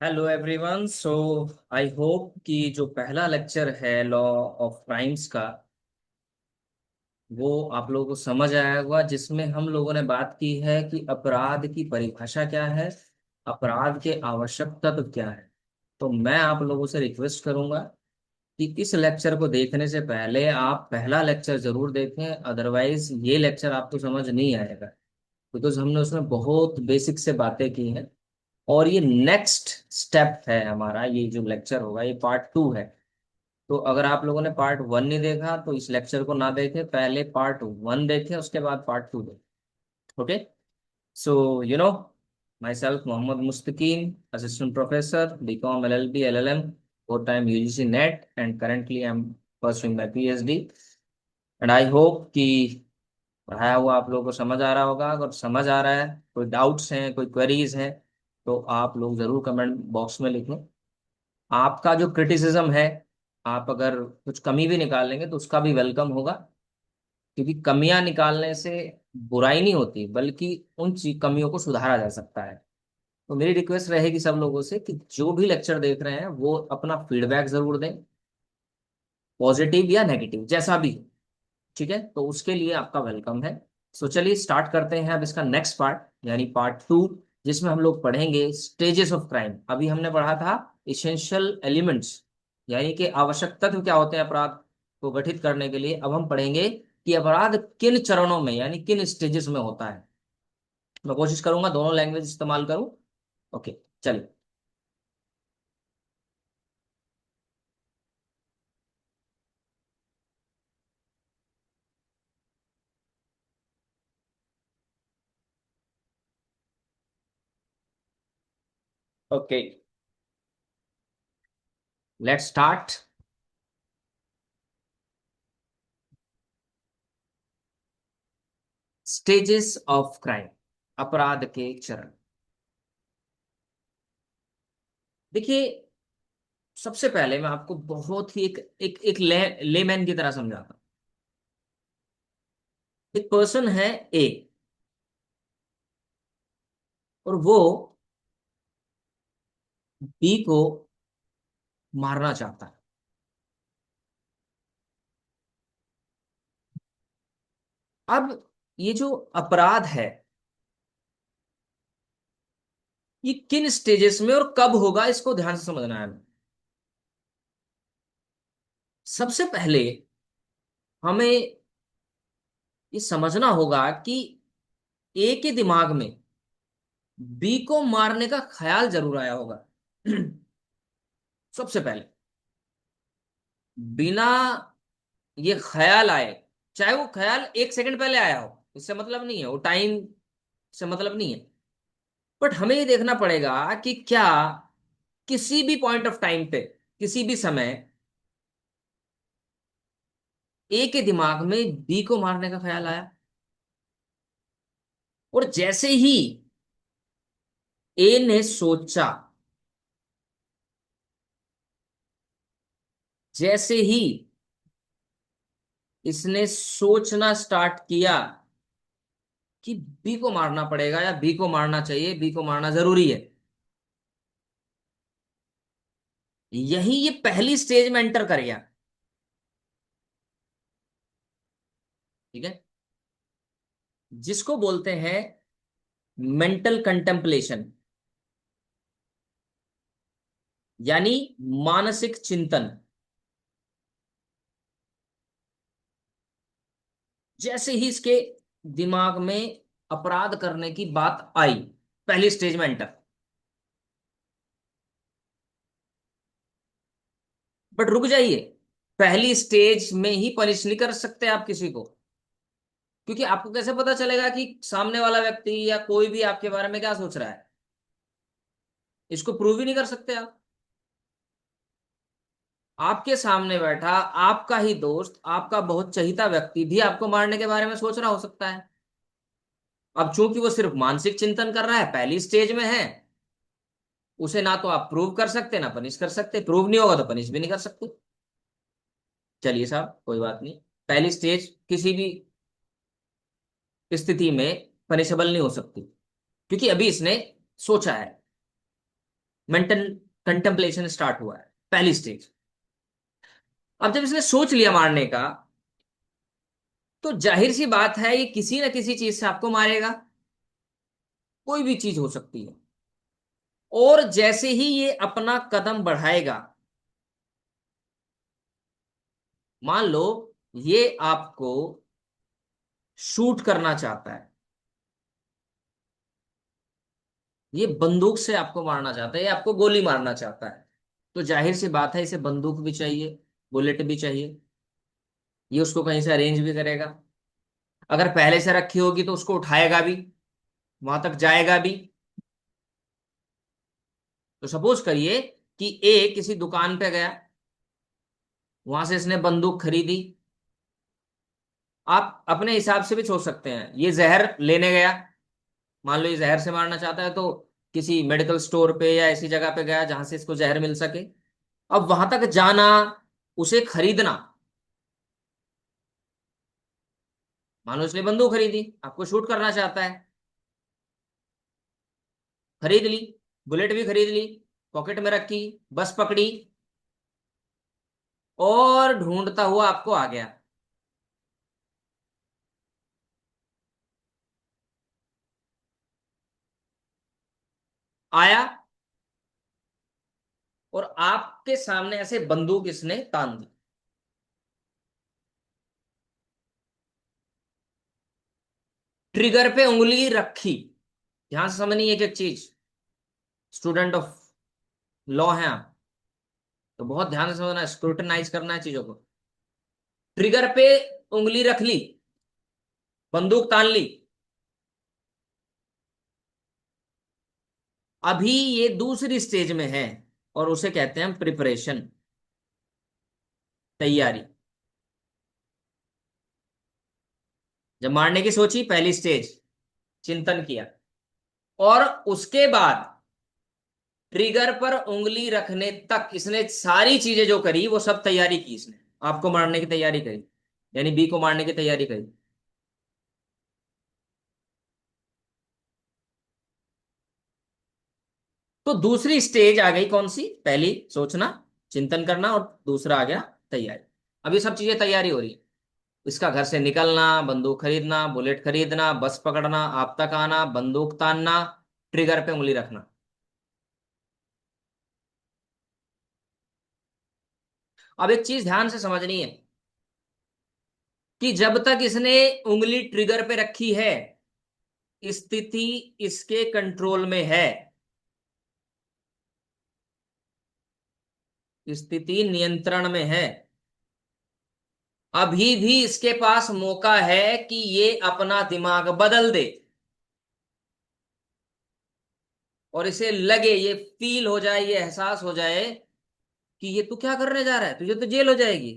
Hello everyone. सो आई hope कि जो पहला लेक्चर है लॉ ऑफ क्राइम्स का वो आप लोगों को समझ आया होगा, जिसमें हम लोगों ने बात की है कि अपराध की परिभाषा क्या है, अपराध के आवश्यक तत्व क्या है। तो मैं आप लोगों से रिक्वेस्ट करूंगा कि इस लेक्चर को देखने से पहले आप पहला लेक्चर जरूर देखें, अदरवाइज ये लेक्चर आपको समझ नहीं आएगा, बिकॉज हमने उसमें बहुत बेसिक से बातें की हैं। और ये नेक्स्ट स्टेप है हमारा, ये जो लेक्चर होगा ये पार्ट 2 है। तो अगर आप लोगों ने पार्ट 1 नहीं देखा तो इस लेक्चर को ना देखें, पहले पार्ट 1 देखें, उसके बाद पार्ट 2 देखें। Okay. So myself Mohammad Mustaqeem, assistant professor BCom LLB LLM, 4 time UGC NET, and currently I am pursuing my PhD। And I hope कि पढ़ाया हुआ आप लोगों को समझ आ रहा होगा। अगर समझ आ रहा है, कोई डाउट्स हैं, कोई क्वेरीज हैं, तो आप लोग जरूर कमेंट बॉक्स में लिखें। आपका जो क्रिटिसिज्म है, आप अगर कुछ कमी भी निकालेंगे तो उसका भी वेलकम होगा, क्योंकि कमियां निकालने से बुराई नहीं होती, बल्कि उन कमियों को सुधारा जा सकता है। तो मेरी रिक्वेस्ट रहेगी सब लोगों से कि जो भी लेक्चर देख रहे हैं वो अपना फीडबैक जरूर दें, पॉजिटिव या नेगेटिव जैसा भी हो। ठीक है, तो उसके लिए आपका वेलकम है। सो चलिए स्टार्ट करते हैं अब इसका नेक्स्ट पार्ट, यानी पार्ट 2, जिसमें हम लोग पढ़ेंगे स्टेजेस ऑफ क्राइम। अभी हमने पढ़ा था इसेंशियल एलिमेंट्स, यानी कि आवश्यक तत्व क्या होते हैं अपराध को गठित करने के लिए। अब हम पढ़ेंगे कि अपराध किन चरणों में, यानी किन स्टेजेस में होता है। मैं कोशिश करूंगा दोनों लैंग्वेज इस्तेमाल करूं। ओके, चलिए। Okay, let's start. Stages of crime, अपराध के चरण। देखिए, सबसे पहले मैं आपको बहुत ही एक लेमैन की तरह समझाता हूं। एक पर्सन है ए, और वो बी को मारना चाहता है। अब ये जो अपराध है, ये किन स्टेजेस में और कब होगा, इसको ध्यान से समझना है हमें। सबसे पहले हमें ये समझना होगा कि ए के दिमाग में बी को मारने का ख्याल जरूर आया होगा। सबसे पहले, बिना ये ख्याल आए, चाहे वो ख्याल 1 सेकंड पहले आया हो, इससे मतलब नहीं है, वो टाइम से मतलब नहीं है, बट हमें ये देखना पड़ेगा कि क्या किसी भी पॉइंट ऑफ टाइम पे, किसी भी समय ए के दिमाग में बी को मारने का ख्याल आया। और जैसे ही ए ने सोचा, जैसे ही इसने सोचना स्टार्ट किया कि बी को मारना पड़ेगा या बी को मारना चाहिए, बी को मारना जरूरी है, यही ये पहली स्टेज में एंटर कर गया। ठीक है, जिसको बोलते हैं मेंटल कंटेम्पलेशन, यानी मानसिक चिंतन। जैसे ही इसके दिमाग में अपराध करने की बात आई, पहली स्टेज में एंटर। बट रुक जाइए, पहली स्टेज में ही पनिश नहीं कर सकते आप किसी को, क्योंकि आपको कैसे पता चलेगा कि सामने वाला व्यक्ति या कोई भी आपके बारे में क्या सोच रहा है। इसको प्रूव ही नहीं कर सकते आप। आपके सामने बैठा आपका ही दोस्त, आपका बहुत चहीता व्यक्ति भी आपको मारने के बारे में सोच रहा हो सकता है। अब चूंकि वो सिर्फ मानसिक चिंतन कर रहा है, पहली स्टेज में है, उसे ना तो आप प्रूव कर सकते ना पनिश कर सकते, प्रूव नहीं होगा तो पनिश भी नहीं कर सकते। चलिए साहब, कोई बात नहीं, पहली स्टेज किसी भी स्थिति में पनिशेबल नहीं हो सकती, क्योंकि अभी इसने सोचा है। मेंटल कंटेम्पलेशन स्टार्ट हुआ है, पहली स्टेज। अब जब इसने सोच लिया मारने का, तो जाहिर सी बात है ये किसी ना किसी चीज से आपको मारेगा। कोई भी चीज हो सकती है। और जैसे ही ये अपना कदम बढ़ाएगा, मान लो ये आपको शूट करना चाहता है, ये बंदूक से आपको मारना चाहता है, ये आपको गोली मारना चाहता है, तो जाहिर सी बात है इसे बंदूक भी चाहिए, बुलेट भी चाहिए। ये उसको कहीं से अरेंज भी करेगा। अगर पहले से रखी होगी तो उसको उठाएगा भी, वहां तक जाएगा भी। तो सपोज करिए कि ए किसी दुकान पे गया, वहां से इसने बंदूक खरीदी। आप अपने हिसाब से भी सोच सकते हैं, ये जहर लेने गया, मान लो ये जहर से मारना चाहता है, तो किसी मेडिकल स्टोर पे या ऐसी जगह पे गया जहां से इसको जहर मिल सके। अब वहां तक जाना, उसे खरीदना, मान लो इसने बंदूक खरीदी, आपको शूट करना चाहता है, खरीद ली, बुलेट भी खरीद ली, पॉकेट में रखी, बस पकड़ी, और ढूंढता हुआ आपको आ गया। आया, और आपके सामने ऐसे बंदूक इसने तान दी। ट्रिगर पे उंगली रखी। ध्यान से समझनी एक एक चीज, स्टूडेंट ऑफ लॉ हैं आप, तो बहुत ध्यान से समझना, स्क्रूटनाइज करना है चीजों को। ट्रिगर पे उंगली रख ली, बंदूक तान ली। अभी ये दूसरी स्टेज में है, और उसे कहते हैं प्रिपरेशन, तैयारी। जब मारने की सोची, पहली स्टेज, चिंतन किया, और उसके बाद ट्रिगर पर उंगली रखने तक इसने सारी चीजें जो करी वो सब तैयारी की इसने। आपको मारने की तैयारी करी, यानी बी को मारने की तैयारी करी। तो दूसरी स्टेज आ गई कौन सी? पहली सोचना, चिंतन करना, और दूसरा आ गया तैयारी। अब ये सब चीजें तैयारी हो रही है, इसका घर से निकलना, बंदूक खरीदना, बुलेट खरीदना, बस पकड़ना, आप तक आना, बंदूक तानना, ट्रिगर पे उंगली रखना। अब एक चीज ध्यान से समझनी है कि जब तक इसने उंगली ट्रिगर पे रखी है, स्थिति इसके कंट्रोल में है, स्थिति नियंत्रण में है। अभी भी इसके पास मौका है कि ये अपना दिमाग बदल दे, और इसे लगे, ये फील हो जाए, ये एहसास हो जाए कि ये तू क्या करने जा रहा है, तुझे तो जेल हो जाएगी,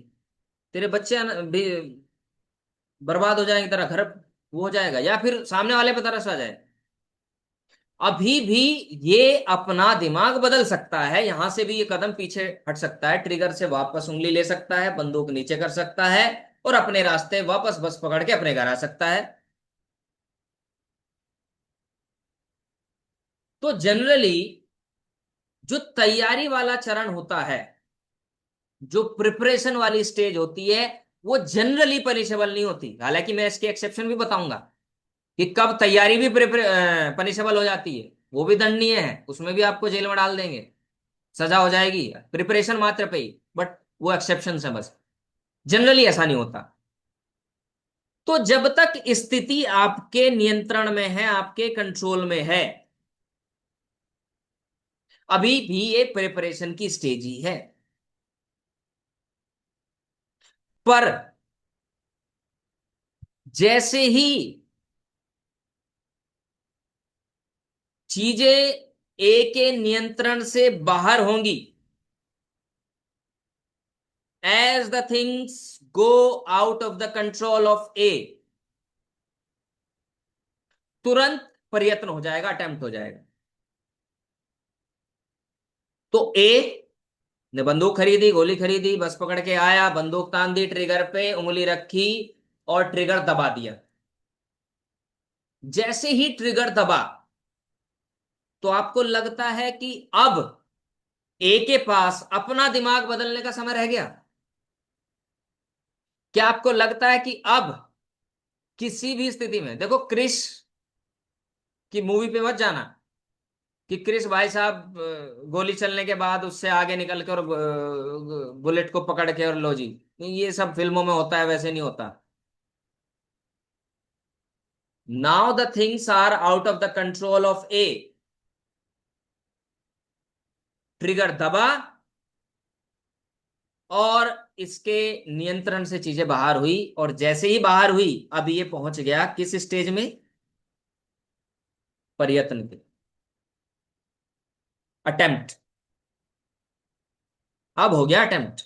तेरे बच्चे भी बर्बाद हो जाएंगे, तेरा घर वो हो जाएगा, या फिर सामने वाले पे तरस आ जाए। अभी भी ये अपना दिमाग बदल सकता है, यहां से भी ये कदम पीछे हट सकता है, ट्रिगर से वापस उंगली ले सकता है, बंदूक नीचे कर सकता है, और अपने रास्ते वापस बस पकड़ के अपने घर आ सकता है। तो जनरली जो तैयारी वाला चरण होता है, जो प्रिपरेशन वाली स्टेज होती है, वो जनरली पनिशेबल नहीं होती। हालांकि मैं इसके एक्सेप्शन भी बताऊंगा कि कब तैयारी भी पनिशेबल हो जाती है, वो भी दंडनीय है, उसमें भी आपको जेल में डाल देंगे, सजा हो जाएगी प्रिपरेशन मात्र पे ही। बट वो एक्सेप्शन है बस, जनरली ऐसा नहीं होता। तो जब तक स्थिति आपके नियंत्रण में है, आपके कंट्रोल में है, अभी भी ये प्रिपरेशन की स्टेज ही है। पर जैसे ही चीजें ए के नियंत्रण से बाहर होंगी, as the things go out of the control of a, तुरंत प्रयत्न हो जाएगा, अटेम्प्ट हो जाएगा। तो ए ने बंदूक खरीदी, गोली खरीदी, बस पकड़ के आया, बंदूक तान दी, ट्रिगर पे उंगली रखी, और ट्रिगर दबा दिया। जैसे ही ट्रिगर दबा, तो आपको लगता है कि अब ए के पास अपना दिमाग बदलने का समय रह गया? क्या आपको लगता है कि अब किसी भी स्थिति में, देखो क्रिश की मूवी पे मत जाना कि क्रिस भाई साहब गोली चलने के बाद उससे आगे निकल कर बुलेट को पकड़ के और लो जी, ये सब फिल्मों में होता है, वैसे नहीं होता। Now the things are out of the control of A. Trigger दबा और इसके नियंत्रण से चीजें बाहर हुई, और जैसे ही बाहर हुई अब ये पहुंच गया किस स्टेज में? प्रयत्न के, अटेम्प्ट। अब हो गया अटेम्प्ट।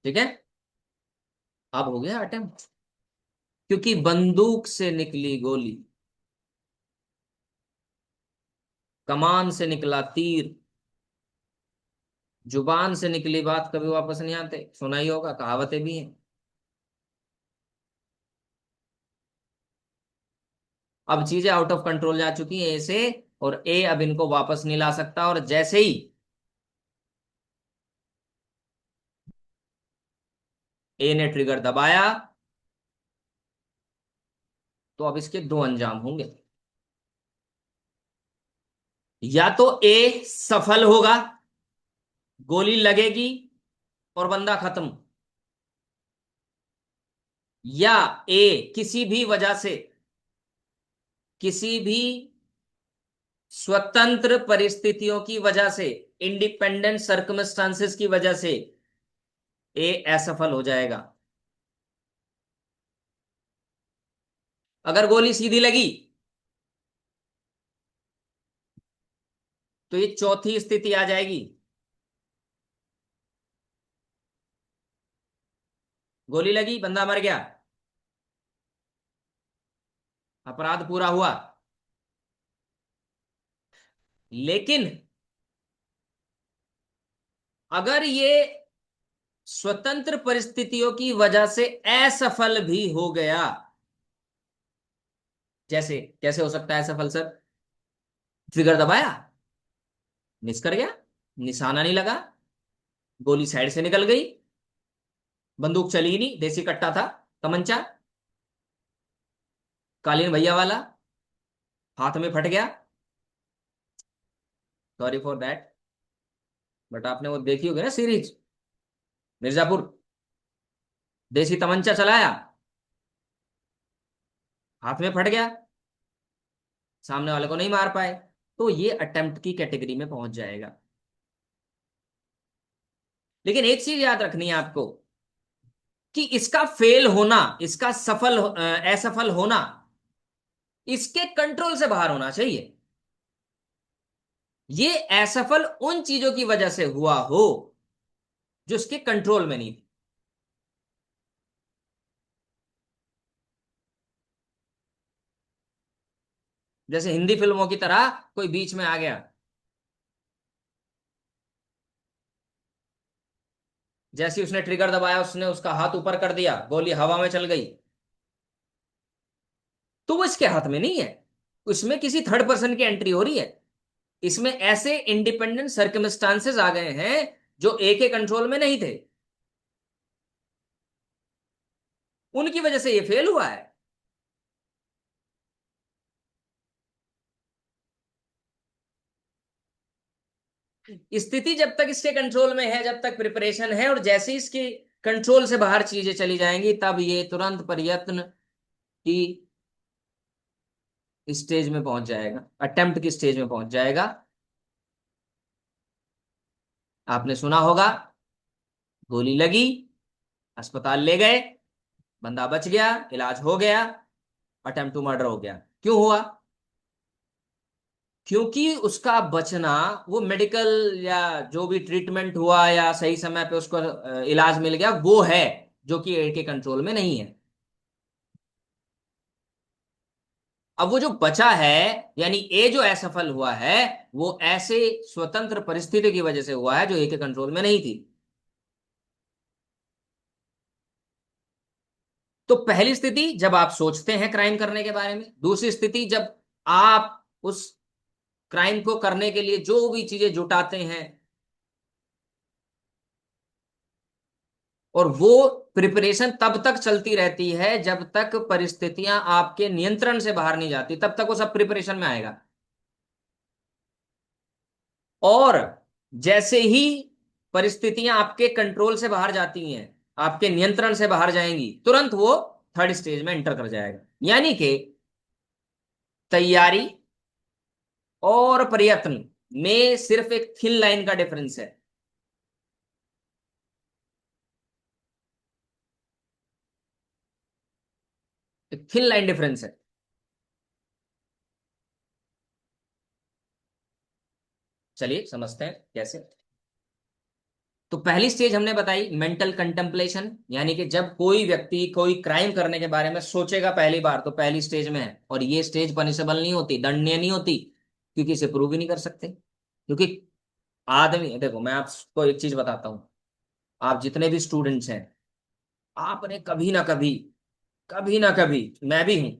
ठीक है, अब हो गया अटेम्प्ट, क्योंकि बंदूक से निकली गोली, कमान से निकला तीर, जुबान से निकली बात कभी वापस नहीं आते, सुना ही होगा, कहावतें भी हैं। अब चीजें आउट ऑफ कंट्रोल जा चुकी हैं ए से, और ए अब इनको वापस नहीं ला सकता, और जैसे ही ए ने ट्रिगर दबाया तो अब इसके दो अंजाम होंगे। या तो ए सफल होगा, गोली लगेगी और बंदा खत्म, या ए किसी भी वजह से, किसी भी स्वतंत्र परिस्थितियों की वजह से, इंडिपेंडेंट सर्कमस्टांसेस की वजह से ए असफल हो जाएगा। अगर गोली सीधी लगी तो ये चौथी स्थिति आ जाएगी। गोली लगी, बंदा मर गया, अपराध पूरा हुआ। लेकिन अगर ये स्वतंत्र परिस्थितियों की वजह से असफल भी हो गया, जैसे कैसे हो सकता है असफल सर? ट्रिगर दबाया, मिस कर गया, निशाना नहीं लगा, गोली साइड से निकल गई, बंदूक चली ही नहीं, देसी कट्टा था, तमंचा, कालीन भैया वाला, हाथ में फट गया। सॉरी फॉर दैट, बट आपने वो देखी होगी ना सीरीज मिर्जापुर, देसी तमंचा चलाया, हाथ में फट गया, सामने वाले को नहीं मार पाए, तो ये अटेम्प्ट की कैटेगरी में पहुंच जाएगा। लेकिन एक चीज याद रखनी है आपको, कि इसका फेल होना, इसका असफल होना इसके कंट्रोल से बाहर होना चाहिए। ये असफल उन चीजों की वजह से हुआ हो जो इसके कंट्रोल में नहीं थी। जैसे हिंदी फिल्मों की तरह कोई बीच में आ गया, जैसे ही उसने ट्रिगर दबाया, उसने उसका हाथ ऊपर कर दिया, गोली हवा में चल गई, तो वो इसके हाथ में नहीं है, उसमें किसी थर्ड पर्सन की एंट्री हो रही है। इसमें ऐसे इंडिपेंडेंट सर्कमस्टांसेस आ गए हैं जो ए के कंट्रोल में नहीं थे, उनकी वजह से ये फेल हुआ है। स्थिति जब तक इसके कंट्रोल में है, जब तक प्रिपरेशन है, और जैसे ही इसके कंट्रोल से बाहर चीजें चली जाएंगी तब ये तुरंत प्रयत्न की स्टेज में पहुंच जाएगा, अटेम्प्ट की स्टेज में पहुंच जाएगा। आपने सुना होगा, गोली लगी, अस्पताल ले गए, बंदा बच गया, इलाज हो गया, अटेम्प्ट टू मर्डर हो गया। क्यों हुआ? क्योंकि उसका बचना, वो मेडिकल या जो भी ट्रीटमेंट हुआ या सही समय पे उसको इलाज मिल गया, वो है जो कि एड के कंट्रोल में नहीं है। अब वो जो बचा है, यानी ए जो असफल हुआ है, वो ऐसे स्वतंत्र परिस्थिति की वजह से हुआ है जो ए के कंट्रोल में नहीं थी। तो पहली स्थिति जब आप सोचते हैं क्राइम करने के बारे में, दूसरी स्थिति जब आप उस क्राइम को करने के लिए जो भी चीजें जुटाते हैं, और वो प्रिपरेशन तब तक चलती रहती है जब तक परिस्थितियां आपके नियंत्रण से बाहर नहीं जाती, तब तक वो सब प्रिपरेशन में आएगा। और जैसे ही परिस्थितियां आपके कंट्रोल से बाहर जाती हैं, आपके नियंत्रण से बाहर जाएंगी, तुरंत वो थर्ड स्टेज में एंटर कर जाएगा। यानी कि तैयारी और प्रयत्न में सिर्फ एक थिन लाइन का डिफरेंस है। एक थिन लाइन डिफरेंस है। चलिए समझते हैं कैसे। तो पहली स्टेज हमने बताई मेंटल कंटेम्पलेशन, यानी कि जब कोई व्यक्ति कोई क्राइम करने के बारे में सोचेगा पहली बार, तो पहली स्टेज में है। और ये स्टेज पनिशेबल नहीं होती, दंडनीय नहीं होती, क्योंकि इसे प्रूव ही नहीं कर सकते। क्योंकि आदमी, देखो मैं आपको एक चीज बताता हूँ, आप जितने भी स्टूडेंट्स हैं, आपने कभी ना कभी, मैं भी हूं,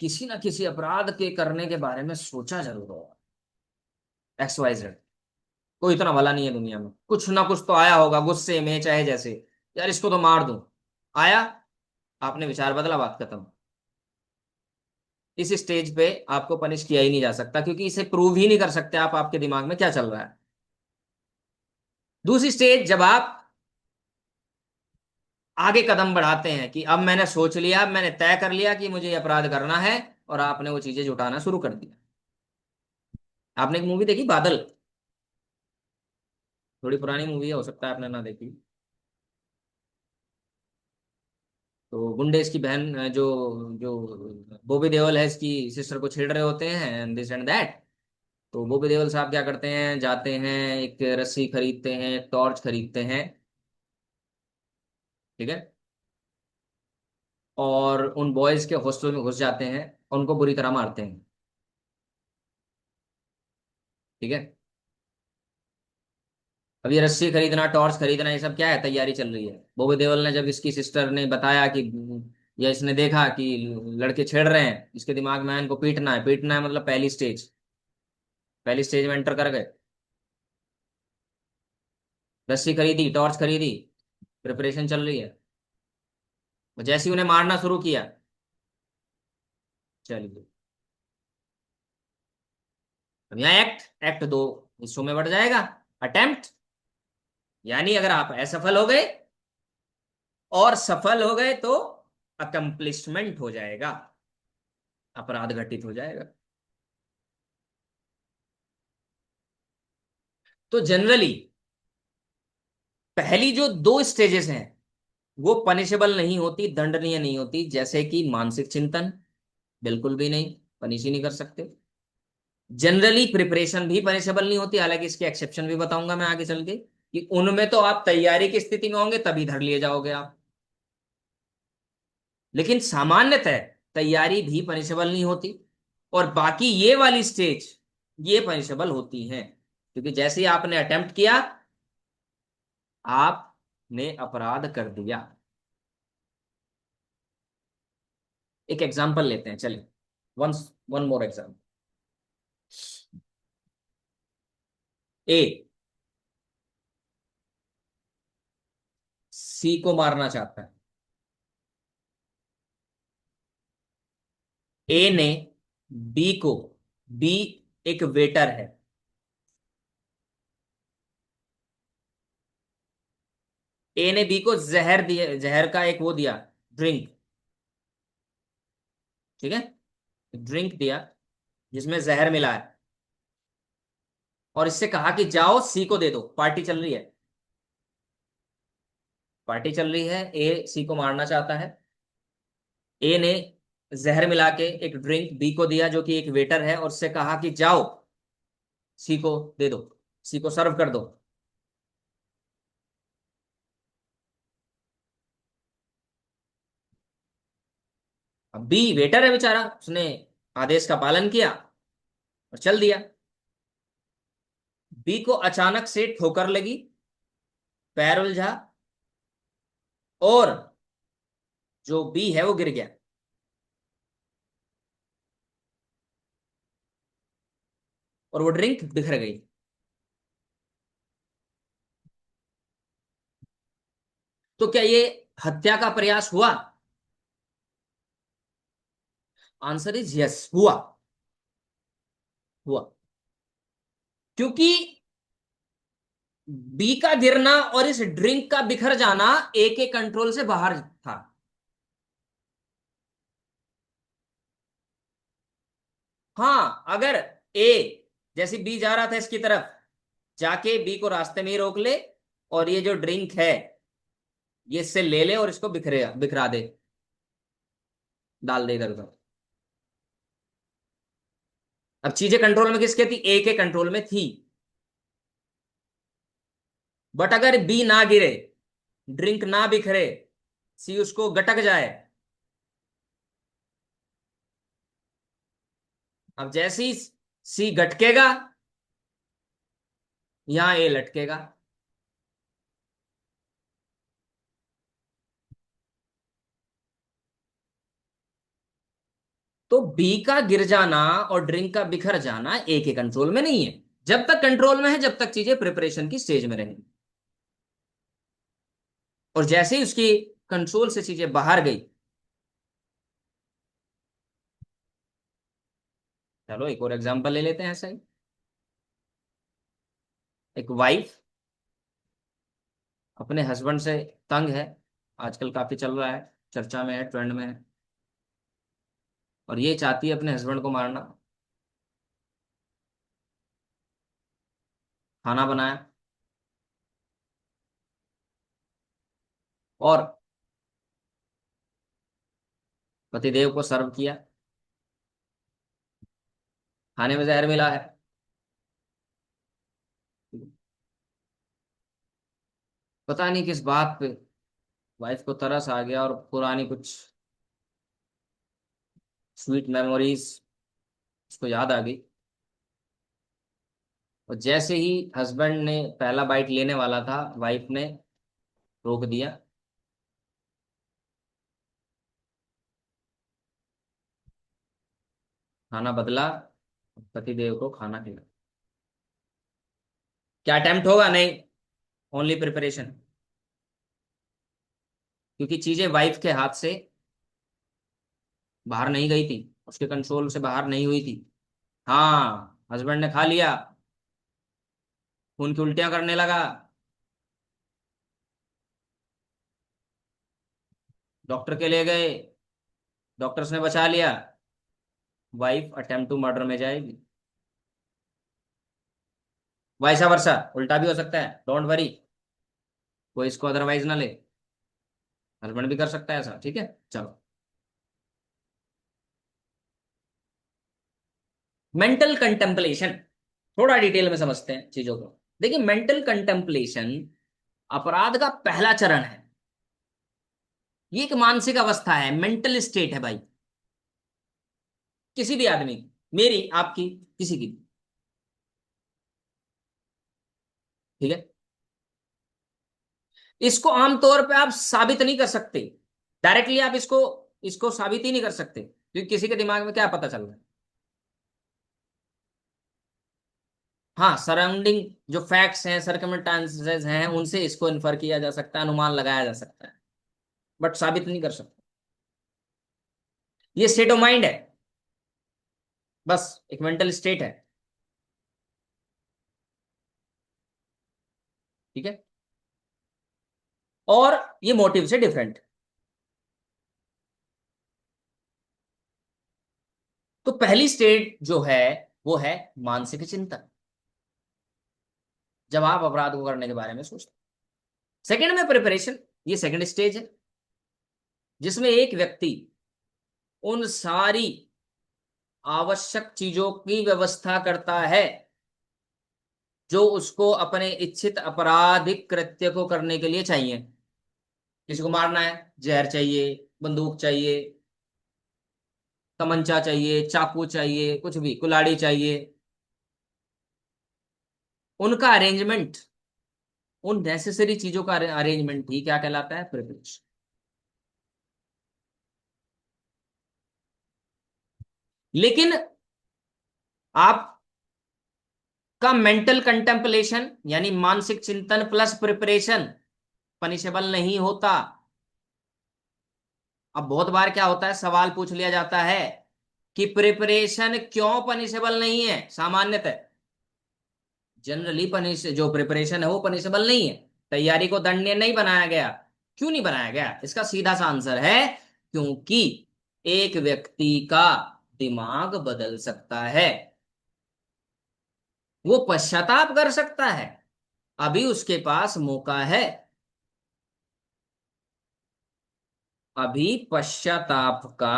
किसी ना किसी अपराध के करने के बारे में सोचा जरूर होगा। एक्स वाई जेड, कोई इतना भला नहीं है दुनिया में, कुछ ना कुछ तो आया होगा गुस्से में, चाहे जैसे, यार इसको तो मार दूं, आया, आपने विचार बदला, बात खत्म। इस स्टेज पे आपको पनिश किया ही नहीं जा सकता, क्योंकि इसे प्रूव ही नहीं कर सकते आप, आपके दिमाग में क्या चल रहा है। दूसरी स्टेज जब आप आगे कदम बढ़ाते हैं कि अब मैंने सोच लिया, अब मैंने तय कर लिया कि मुझे ये अपराध करना है, और आपने वो चीजें जुटाना शुरू कर दिया। आपने एक मूवी देखी बादल? थोड़ी पुरानी मूवी है, हो सकता है आपने ना देखी। तो गुंडे इसकी बहन जो जो बॉबी देओल है, इसकी सिस्टर को छेड़ रहे होते हैं, एंड दिस एंड दैट। तो बॉबी देओल साहब क्या करते हैं, जाते हैं, एक रस्सी खरीदते हैं, एक टॉर्च खरीदते हैं, ठीक है, और उन बॉयज के हॉस्टल में घुस जाते हैं, और उनको बुरी तरह मारते हैं, ठीक है। अब ये रस्सी खरीदना, टॉर्च खरीदना, ये सब क्या है, तैयारी चल रही है। बॉबी देओल ने, जब इसकी सिस्टर ने बताया कि, या इसने देखा कि लड़के छेड़ रहे हैं, इसके दिमाग में आया, इनको पीटना है, पीटना है, मतलब पहली स्टेज में एंटर कर गए। रस्सी खरीदी, टॉर्च खरीदी, प्रिपरेशन चल रही है। और जैसे ही उन्हें मारना शुरू किया, चलिए, अब यहाँ एक्ट दो हिस्सों में बढ़ जाएगा। अटेम्प्ट, यानी अगर आप असफल हो गए, और सफल हो गए तो अकम्प्लिशमेंट हो जाएगा, अपराध घटित हो जाएगा। तो जनरली पहली जो दो स्टेजेस हैं वो पनिशेबल नहीं होती, दंडनीय नहीं होती, जैसे कि मानसिक चिंतन, बिल्कुल भी नहीं, पनिश ही नहीं कर सकते। जनरली प्रिपरेशन भी पनिशेबल नहीं होती, हालांकि इसके एक्सेप्शन भी बताऊंगा मैं आगे चल के, कि उनमें तो आप तैयारी की स्थिति में होंगे तभी धर लिए जाओगे आप। लेकिन सामान्यतः तैयारी भी पनिशेबल नहीं होती, और बाकी ये वाली स्टेज ये पनिशेबल होती हैं, क्योंकि जैसे ही आपने अटेम्प्ट किया, आपने अपराध कर दिया। एक एग्जांपल लेते हैं, चलिए, वन वन मोर एग्जांपल। ए सी को मारना चाहता है। ए ने बी को, बी एक वेटर है, ए ने बी को जहर दिया, जहर का एक वो दिया, ड्रिंक, ठीक है, ड्रिंक दिया जिसमें जहर मिला है, और इससे कहा कि जाओ सी को दे दो, पार्टी चल रही है, पार्टी चल रही है, ए सी को मारना चाहता है। ए ने जहर मिला के एक ड्रिंक बी को दिया, जो कि एक वेटर है, और उससे कहा कि जाओ सी को दे दो, सी को सर्व कर दो। अब बी वेटर है बेचारा, उसने आदेश का पालन किया और चल दिया। बी को अचानक से ठोकर लगी, पैर उलझा, और जो बी है वो गिर गया, और वो ड्रिंक बिखर गई। तो क्या ये हत्या का प्रयास हुआ? आंसर इज यस, हुआ। हुआ, क्योंकि बी का गिरना और इस ड्रिंक का बिखर जाना ए के कंट्रोल से बाहर था। हाँ, अगर ए, जैसे बी जा रहा था इसकी तरफ, जाके बी को रास्ते में ही रोक ले, और ये जो ड्रिंक है ये इससे ले ले और इसको बिखरा दे, डाल दे इधर उधर। अब चीजें कंट्रोल में किसके थी? ए के कंट्रोल में थी। बट अगर बी ना गिरे, ड्रिंक ना बिखरे, सी उसको गटक जाए, अब जैसे ही सी गटकेगा, यहां ए लटकेगा। तो बी का गिर जाना और ड्रिंक का बिखर जाना ए के कंट्रोल में नहीं है। जब तक कंट्रोल में है, जब तक चीजें प्रिपरेशन की स्टेज में रहेंगी, और जैसे ही उसकी कंट्रोल से चीजें बाहर गई। चलो एक और एग्जांपल ले लेते हैं ऐसा ही। एक वाइफ अपने हस्बैंड से तंग है, आजकल काफी चल रहा है, चर्चा में है, ट्रेंड में है, और ये चाहती है अपने हस्बैंड को मारना। खाना बनाया और पतिदेव को सर्व किया, खाने में जहर मिला है। पता नहीं किस बात पे वाइफ को तरस आ गया, और पुरानी कुछ स्वीट मेमोरीज उसको याद आ गई, और जैसे ही हस्बैंड ने पहला बाइट लेने वाला था, वाइफ ने रोक दिया। खाना बदला, पतिदेव को खाना खिला। क्या अटेम्प्ट होगा? नहीं, ओनली प्रिपरेशन। क्योंकि चीजें वाइफ के हाथ से बाहर नहीं गई थी, उसके कंट्रोल से बाहर नहीं हुई थी। हाँ, हस्बैंड ने खा लिया, खून की उल्टियां करने लगा, डॉक्टर के लिए गए, डॉक्टर्स ने बचा लिया, वाइफ अटेम्प्ट टू मर्डर में जाएगी। वैसा वर्षा उल्टा भी हो सकता है, डोंट वरी, कोई इसको अदरवाइज ना ले, हस्बैंड भी कर सकता है ऐसा। ठीक है, चलो। मेंटल कंटेम्पलेशन, थोड़ा डिटेल में समझते हैं चीजों को। देखिए, मेंटल कंटेम्पलेशन अपराध का पहला चरण है। ये एक मानसिक अवस्था है, मेंटल स्टेट है भाई, किसी भी आदमी की, मेरी, आपकी, किसी की भी। ठीक है, इसको आमतौर पे आप साबित नहीं कर सकते, डायरेक्टली आप इसको इसको साबित ही नहीं कर सकते, क्योंकि किसी के दिमाग में क्या पता चल रहा है। हाँ, सराउंडिंग जो फैक्ट्स हैं, सर्कमस्टांसेस हैं, उनसे इसको इन्फर किया जा सकता है, अनुमान लगाया जा सकता है, बट साबित नहीं कर सकते। ये स्टेट ऑफ माइंड है, बस एक मेंटल स्टेट है। ठीक है, और ये मोटिव से डिफरेंट। तो पहली स्टेट जो है वो है मानसिक चिंतन, जब आप अपराध को करने के बारे में सोचते हैं। सेकंड में प्रिपरेशन, ये सेकंड स्टेज है, जिसमें एक व्यक्ति उन सारी आवश्यक चीजों की व्यवस्था करता है जो उसको अपने इच्छित आपराधिक कृत्य को करने के लिए चाहिए। किसी को मारना है, जहर चाहिए, बंदूक चाहिए, तमंचा चाहिए, चाकू चाहिए, कुछ भी, कुल्हाड़ी चाहिए, उनका अरेंजमेंट, उन नेसेसरी चीजों का अरेंजमेंट ही क्या कहलाता है? प्रिपरेशन। लेकिन आपका मेंटल कंटेम्पलेशन यानी मानसिक चिंतन प्लस प्रिपरेशन पनिशेबल नहीं होता। अब बहुत बार क्या होता है, सवाल पूछ लिया जाता है कि प्रिपरेशन क्यों पनिशेबल नहीं है। सामान्यतः जनरली पनिश जो प्रिपरेशन है वो पनिशेबल नहीं है, तैयारी को दंडनीय नहीं बनाया गया। क्यों नहीं बनाया गया? इसका सीधा सा आंसर है क्योंकि एक व्यक्ति का दिमाग बदल सकता है, वो पश्चाताप कर सकता है, अभी उसके पास मौका है, अभी पश्चाताप का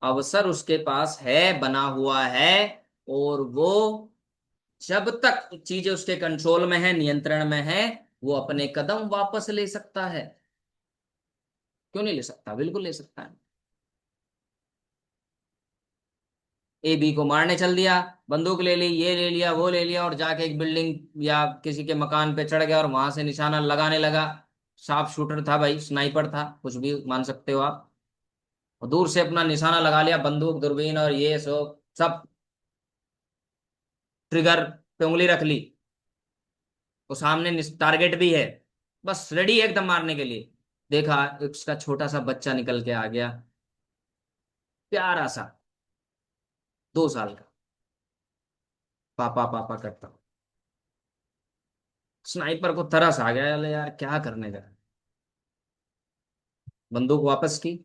अवसर उसके पास है, बना हुआ है। और वो जब तक चीजें उसके कंट्रोल में है, नियंत्रण में है, वो अपने कदम वापस ले सकता है। क्यों नहीं ले सकता? बिल्कुल ले सकता है। ए बी को मारने चल दिया, बंदूक ले ली, ये ले लिया, वो ले लिया, और जाके एक बिल्डिंग या किसी के मकान पे चढ़ गया और वहां से निशाना लगाने लगा। शार्प शूटर था भाई, स्नाइपर था, कुछ भी मान सकते हो आप। और दूर से अपना निशाना लगा लिया, बंदूक, दूरबीन और ये सब ट्रिगर पे उंगली रख ली, वो सामने टारगेट भी है, बस रेडी है एकदम मारने के लिए। देखा उसका छोटा सा बच्चा निकल के आ गया, प्यारा सा, 2 साल का, पापा पापा करता। स्नाइपर को तरस आ गया, अरे यार क्या करने का। बंदूक वापस की,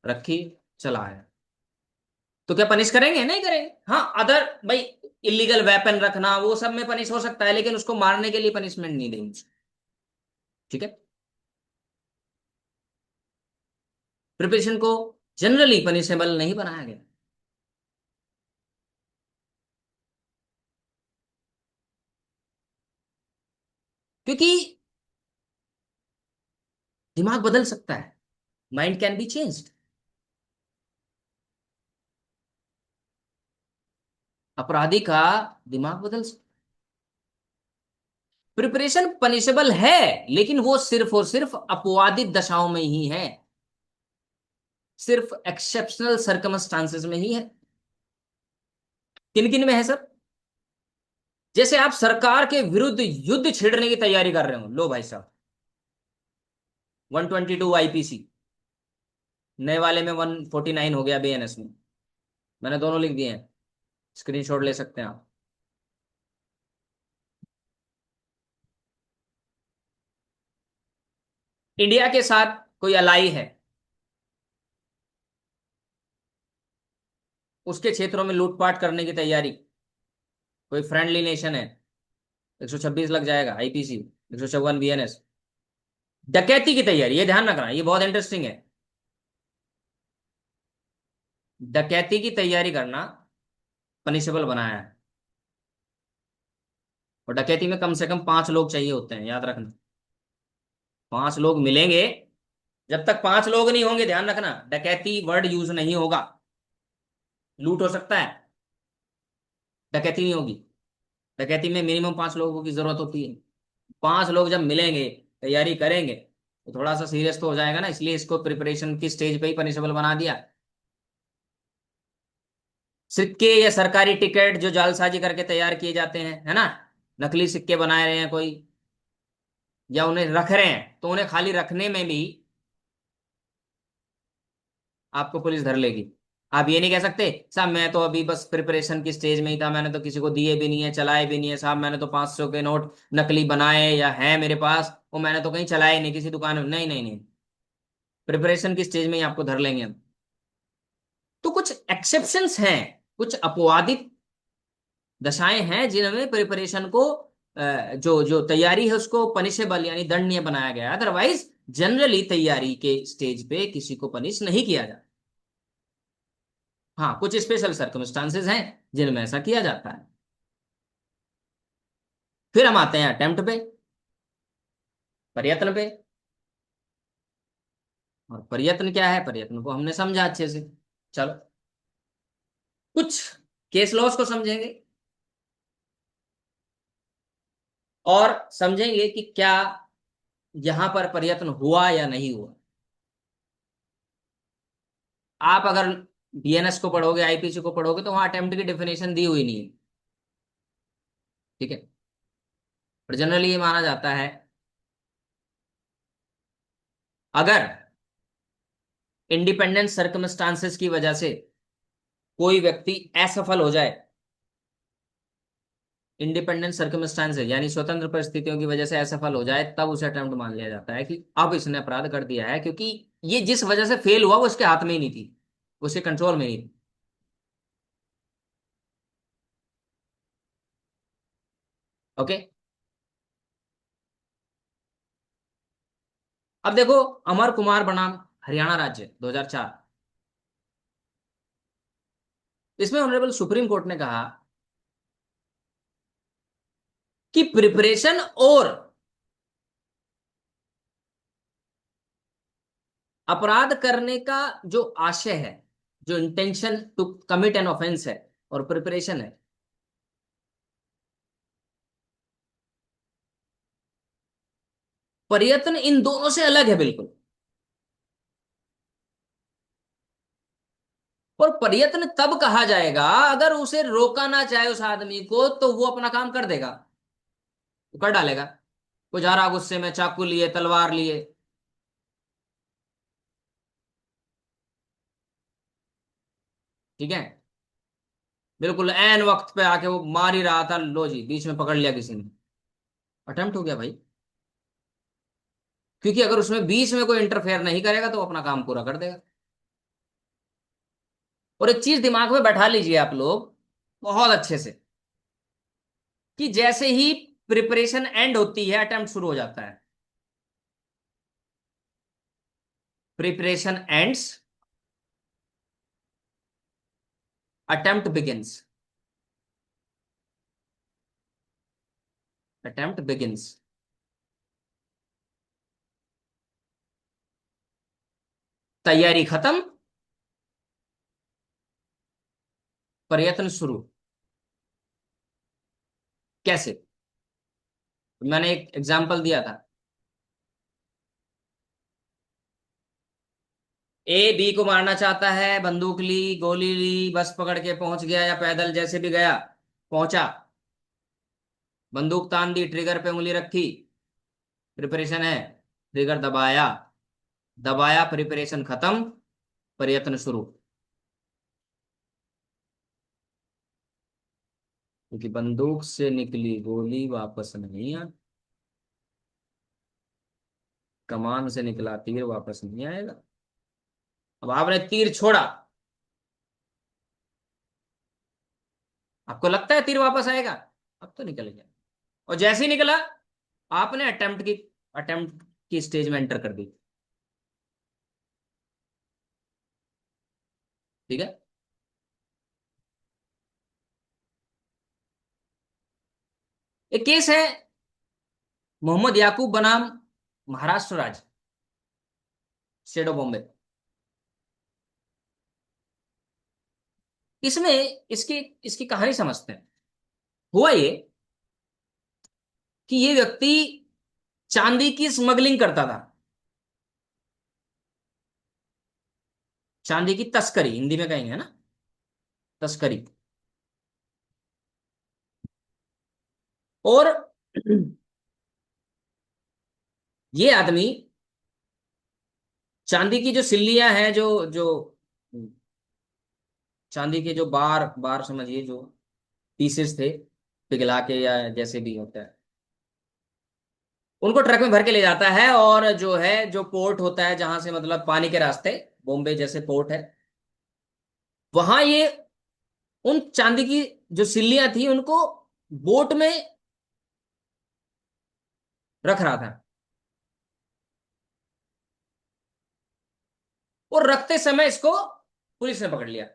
रखी, चला आया। तो क्या पनिश करेंगे? नहीं करेंगे। हाँ, अदर भाई इलीगल वेपन रखना वो सब में पनिश हो सकता है, लेकिन उसको मारने के लिए पनिशमेंट नहीं देंगे। ठीक है। प्रिपरेशन को जनरली पनिशेबल नहीं बनाया गया, क्योंकि दिमाग बदल सकता है, माइंड कैन बी चेंज्ड। अपराधी का दिमाग बदल सकता। प्रिपरेशन पनिशेबल है, लेकिन वो सिर्फ और सिर्फ अपवादित दशाओं में ही है, सिर्फ एक्सेप्शनल सर्कमस्टांसेस में ही है। किन किन में है सर? जैसे आप सरकार के विरुद्ध युद्ध छेड़ने की तैयारी कर रहे हो, लो भाई साहब, 122 आईपीसी, नए वाले में 149 हो गया बीएनएस में। मैंने दोनों लिख दिए हैं, स्क्रीनशॉट ले सकते हैं आप। इंडिया के साथ कोई अलाई है, उसके क्षेत्रों में लूटपाट करने की तैयारी, कोई फ्रेंडली नेशन है, 126 लग जाएगा आईपीसी, 154 बीएनएस। डकैती की तैयारी, ये ध्यान रखना, ये बहुत इंटरेस्टिंग है। डकैती की तैयारी करना पनिशेबल बनाया है, और डकैती में कम से कम 5 लोग चाहिए होते हैं, याद रखना। 5 लोग मिलेंगे, जब तक 5 लोग नहीं होंगे, ध्यान रखना, डकैती वर्ड यूज नहीं होगा। लूट हो सकता है, डकैती नहीं होगी। डकैती में मिनिमम 5 लोगों की जरूरत होती है। 5 लोग जब मिलेंगे, तैयारी करेंगे, तो थोड़ा सा सीरियस तो हो जाएगा ना, इसलिए इसको प्रिपरेशन की स्टेज पे ही पनिशेबल बना दिया। सिक्के या सरकारी टिकट जो जालसाजी करके तैयार किए जाते हैं, है ना, नकली सिक्के बनाए रहे हैं कोई, या उन्हें रख रहे हैं, तो उन्हें खाली रखने में भी आपको पुलिस धर लेगी। आप ये नहीं कह सकते साहब मैं तो अभी बस प्रिपरेशन की स्टेज में ही था, मैंने तो किसी को दिए भी नहीं है, चलाए भी नहीं है साहब, मैंने तो 500 के नोट नकली बनाए या है मेरे पास, वो मैंने तो कहीं चलाए नहीं किसी दुकान में। नहीं नहीं नहीं, प्रिपरेशन की स्टेज में ही आपको धर लेंगे हम। तो कुछ एक्सेप्शंस हैं, कुछ अपवादित दशाएं हैं जिनमें प्रिपरेशन को जो जो तैयारी है उसको पनिशेबल यानी दंडनीय बनाया गया है। अदरवाइज जनरली तैयारी के स्टेज पे किसी को पनिश नहीं किया जाता। हाँ, कुछ स्पेशल सर्कमस्टांसेस हैं जिनमें ऐसा किया जाता है। फिर हम आते हैं अटेम्प्ट पे, प्रयत्न पे। और प्रयत्न क्या है? प्रयत्न को हमने समझा अच्छे से। चलो कुछ केस लॉस को समझेंगे, और समझेंगे कि क्या यहां पर प्रयत्न हुआ या नहीं हुआ। आप अगर बीएनएस को पढ़ोगे, आईपीसी को पढ़ोगे, तो वहां अटेम्प्ट की डेफिनेशन दी हुई नहीं है। ठीक है। पर जनरली ये माना जाता है, अगर इंडिपेंडेंट सर्कमस्टांसेस की वजह से कोई व्यक्ति असफल हो जाए, इंडिपेंडेंट सर्कमस्टांसेस यानी स्वतंत्र परिस्थितियों की वजह से असफल हो जाए, तब उसे अटेम्प्ट मान लिया जाता है कि अब इसने अपराध कर दिया है, क्योंकि ये जिस वजह से फेल हुआ वो उसके हाथ में ही नहीं थी, उसके कंट्रोल में नहीं थी। ओके। अब देखो, अमर कुमार बनाम हरियाणा राज्य 2004, इसमें ऑनरेबल सुप्रीम कोर्ट ने कहा कि प्रिपरेशन और अपराध करने का जो आशय है, जो intention to commit an offence है, और प्रिपरेशन है, प्रयत्न इन दोनों से अलग है बिल्कुल। और प्रयत्न तब कहा जाएगा अगर उसे रोका ना चाहे उस आदमी को, तो वो अपना काम कर देगा, वो कर डालेगा। वो जा रहा गुस्से में, चाकू लिए, तलवार लिए, ठीक है, बिल्कुल एन वक्त पे आके वो मार ही रहा था, लो जी बीच में पकड़ लिया किसी ने, अटेम्प्ट हो गया भाई। क्योंकि अगर उसमें बीच में कोई इंटरफेयर नहीं करेगा तो वो अपना काम पूरा कर देगा। और एक चीज दिमाग में बैठा लीजिए आप लोग बहुत अच्छे से, कि जैसे ही प्रिपरेशन एंड होती है, अटेम्प्ट शुरू हो जाता है। Preparation ends, attempt begins. Attempt begins. तैयारी खत्म, प्रयत्न शुरू। कैसे? मैंने एक एग्जांपल दिया था, ए बी को मारना चाहता है, बंदूक ली, गोली ली, बस पकड़ के पहुंच गया, या पैदल जैसे भी गया, पहुंचा, बंदूक तान दी, ट्रिगर पे उंगली रखी, प्रिपरेशन है, ट्रिगर दबाया, दबाया, प्रिपरेशन खत्म, प्रयत्न शुरू। क्योंकि बंदूक से निकली गोली वापस नहीं आ, कमान से निकला तीर वापस नहीं आएगा। अब आपने तीर छोड़ा, आपको लगता है तीर वापस आएगा? अब तो निकल गया। और जैसे ही निकला, आपने अटेम्प्ट की स्टेज में एंटर कर दी। ठीक है। एक केस है, मोहम्मद याकूब बनाम महाराष्ट्र राज्य, स्टेट ऑफ बॉम्बे। इसमें इसकी इसकी कहानी समझते हैं। हुआ ये कि ये व्यक्ति चांदी की स्मगलिंग करता था, चांदी की तस्करी हिंदी में कहेंगे, है ना, तस्करी। और ये आदमी चांदी की जो सिल्लियां हैं, जो जो चांदी के जो बार बार समझिए, जो पीसेस थे, पिघला के या जैसे भी होता है, उनको ट्रक में भर के ले जाता है, और जो है, जो पोर्ट होता है जहां से मतलब पानी के रास्ते, बॉम्बे जैसे पोर्ट है, वहां ये उन चांदी की जो सिल्लियां थी उनको बोट में रख रहा था। और रखते समय इसको पुलिस ने पकड़ लिया।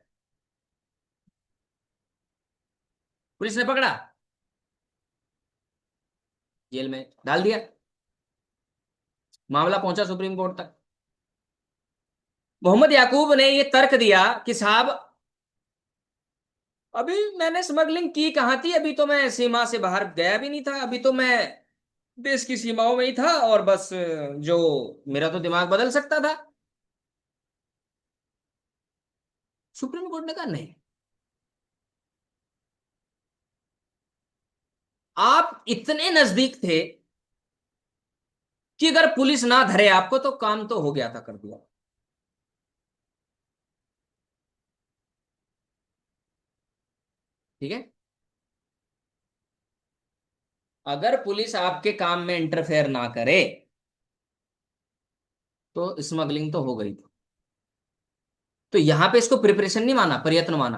पुलिस ने पकड़ा, जेल में डाल दिया। मामला पहुंचा सुप्रीम कोर्ट तक। मोहम्मद याकूब ने ये तर्क दिया कि साहब, अभी मैंने स्मगलिंग की कहाँ थी, अभी तो मैं सीमा से बाहर गया भी नहीं था, अभी तो मैं देश की सीमाओं में ही था, और बस जो मेरा तो दिमाग बदल सकता था। सुप्रीम कोर्ट ने कहा नहीं, आप इतने नजदीक थे कि अगर पुलिस ना धरे आपको तो काम तो हो गया था, कर दिया। ठीक है, अगर पुलिस आपके काम में इंटरफेयर ना करे तो स्मगलिंग तो हो गई थी। तो यहां पे इसको प्रिपरेशन नहीं माना, प्रयत्न माना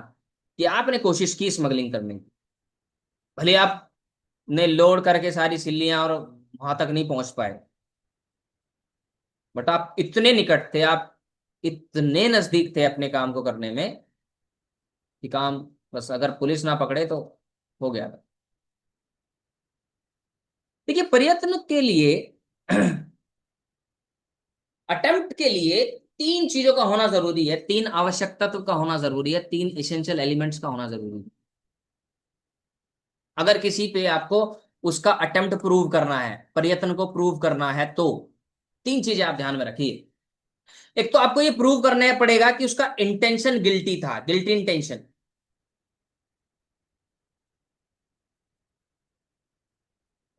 कि आपने कोशिश की स्मगलिंग करने की। भले आपने लोड करके सारी सिल्लियां और वहां तक नहीं पहुंच पाए, बट आप इतने निकट थे, आप इतने नजदीक थे अपने काम को करने में कि काम, बस अगर पुलिस ना पकड़े तो हो गया था। देखिए, प्रयत्न के लिए अटेम्प्ट के लिए तीन चीजों का होना जरूरी है, तीन आवश्यक तत्व का होना जरूरी है, तीन एसेंशियल एलिमेंट्स का होना जरूरी है। अगर किसी पे आपको उसका अटेम्प्ट प्रूव करना है, प्रयत्न को प्रूव करना है, तो तीन चीजें आप ध्यान में रखिए। एक तो आपको ये प्रूव करना पड़ेगा कि उसका इंटेंशन गिल्टी था, गिल्टी इंटेंशन।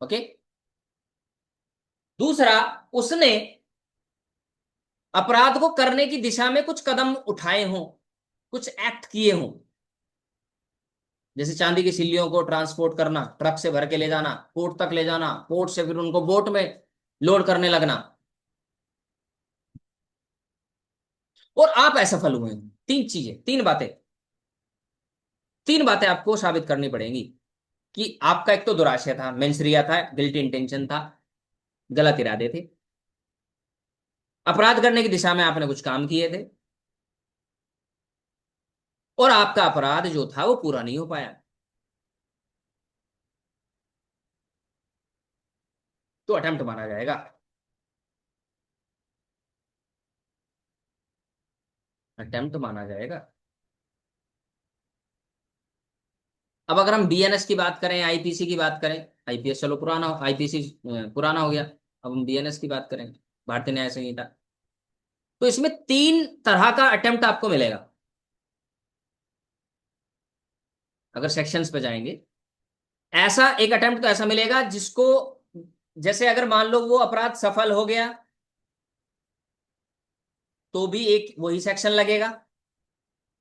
ओके। दूसरा, उसने अपराध को करने की दिशा में कुछ कदम उठाए हों, कुछ एक्ट किए हों। जैसे चांदी की सिल्लियों को ट्रांसपोर्ट करना, ट्रक से भर के ले जाना, पोर्ट तक ले जाना, पोर्ट से फिर उनको बोट में लोड करने लगना, और आप असफल हुए। तीन चीजें, तीन बातें, तीन बातें आपको साबित करनी पड़ेंगी कि आपका एक तो दुराशय था, मेंसरिया था, गिल्टी इंटेंशन था, गलत इरादे थे, अपराध करने की दिशा में आपने कुछ काम किए थे, और आपका अपराध जो था वो पूरा नहीं हो पाया, तो अटेम्प्ट माना जाएगा। अटेम्प्ट माना जाएगा। अब अगर हम बीएनएस की बात करें, आईपीसी की बात करें, आईपीएस चलो पुराना, आईपीसी पुराना हो गया, अब हम बीएनएस की बात करें, भारतीय न्याय संहिता, तो इसमें तीन तरह का अटेम्प्ट आपको मिलेगा। अगर सेक्शंस पे जाएंगे, ऐसा एक अटेम्प्ट तो ऐसा मिलेगा जिसको, जैसे अगर मान लो वो अपराध सफल हो गया तो भी एक वही सेक्शन लगेगा,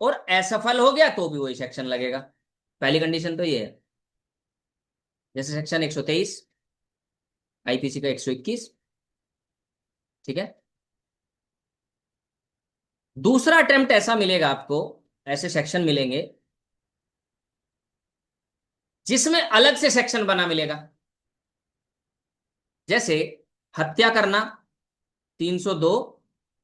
और असफल हो गया तो भी वही सेक्शन लगेगा। पहली कंडीशन तो ये है, जैसे सेक्शन 123 आईपीसी का 121। ठीक है। दूसरा अटेम्प्ट ऐसा मिलेगा आपको, ऐसे सेक्शन मिलेंगे जिसमें अलग से सेक्शन बना मिलेगा। जैसे हत्या करना 302,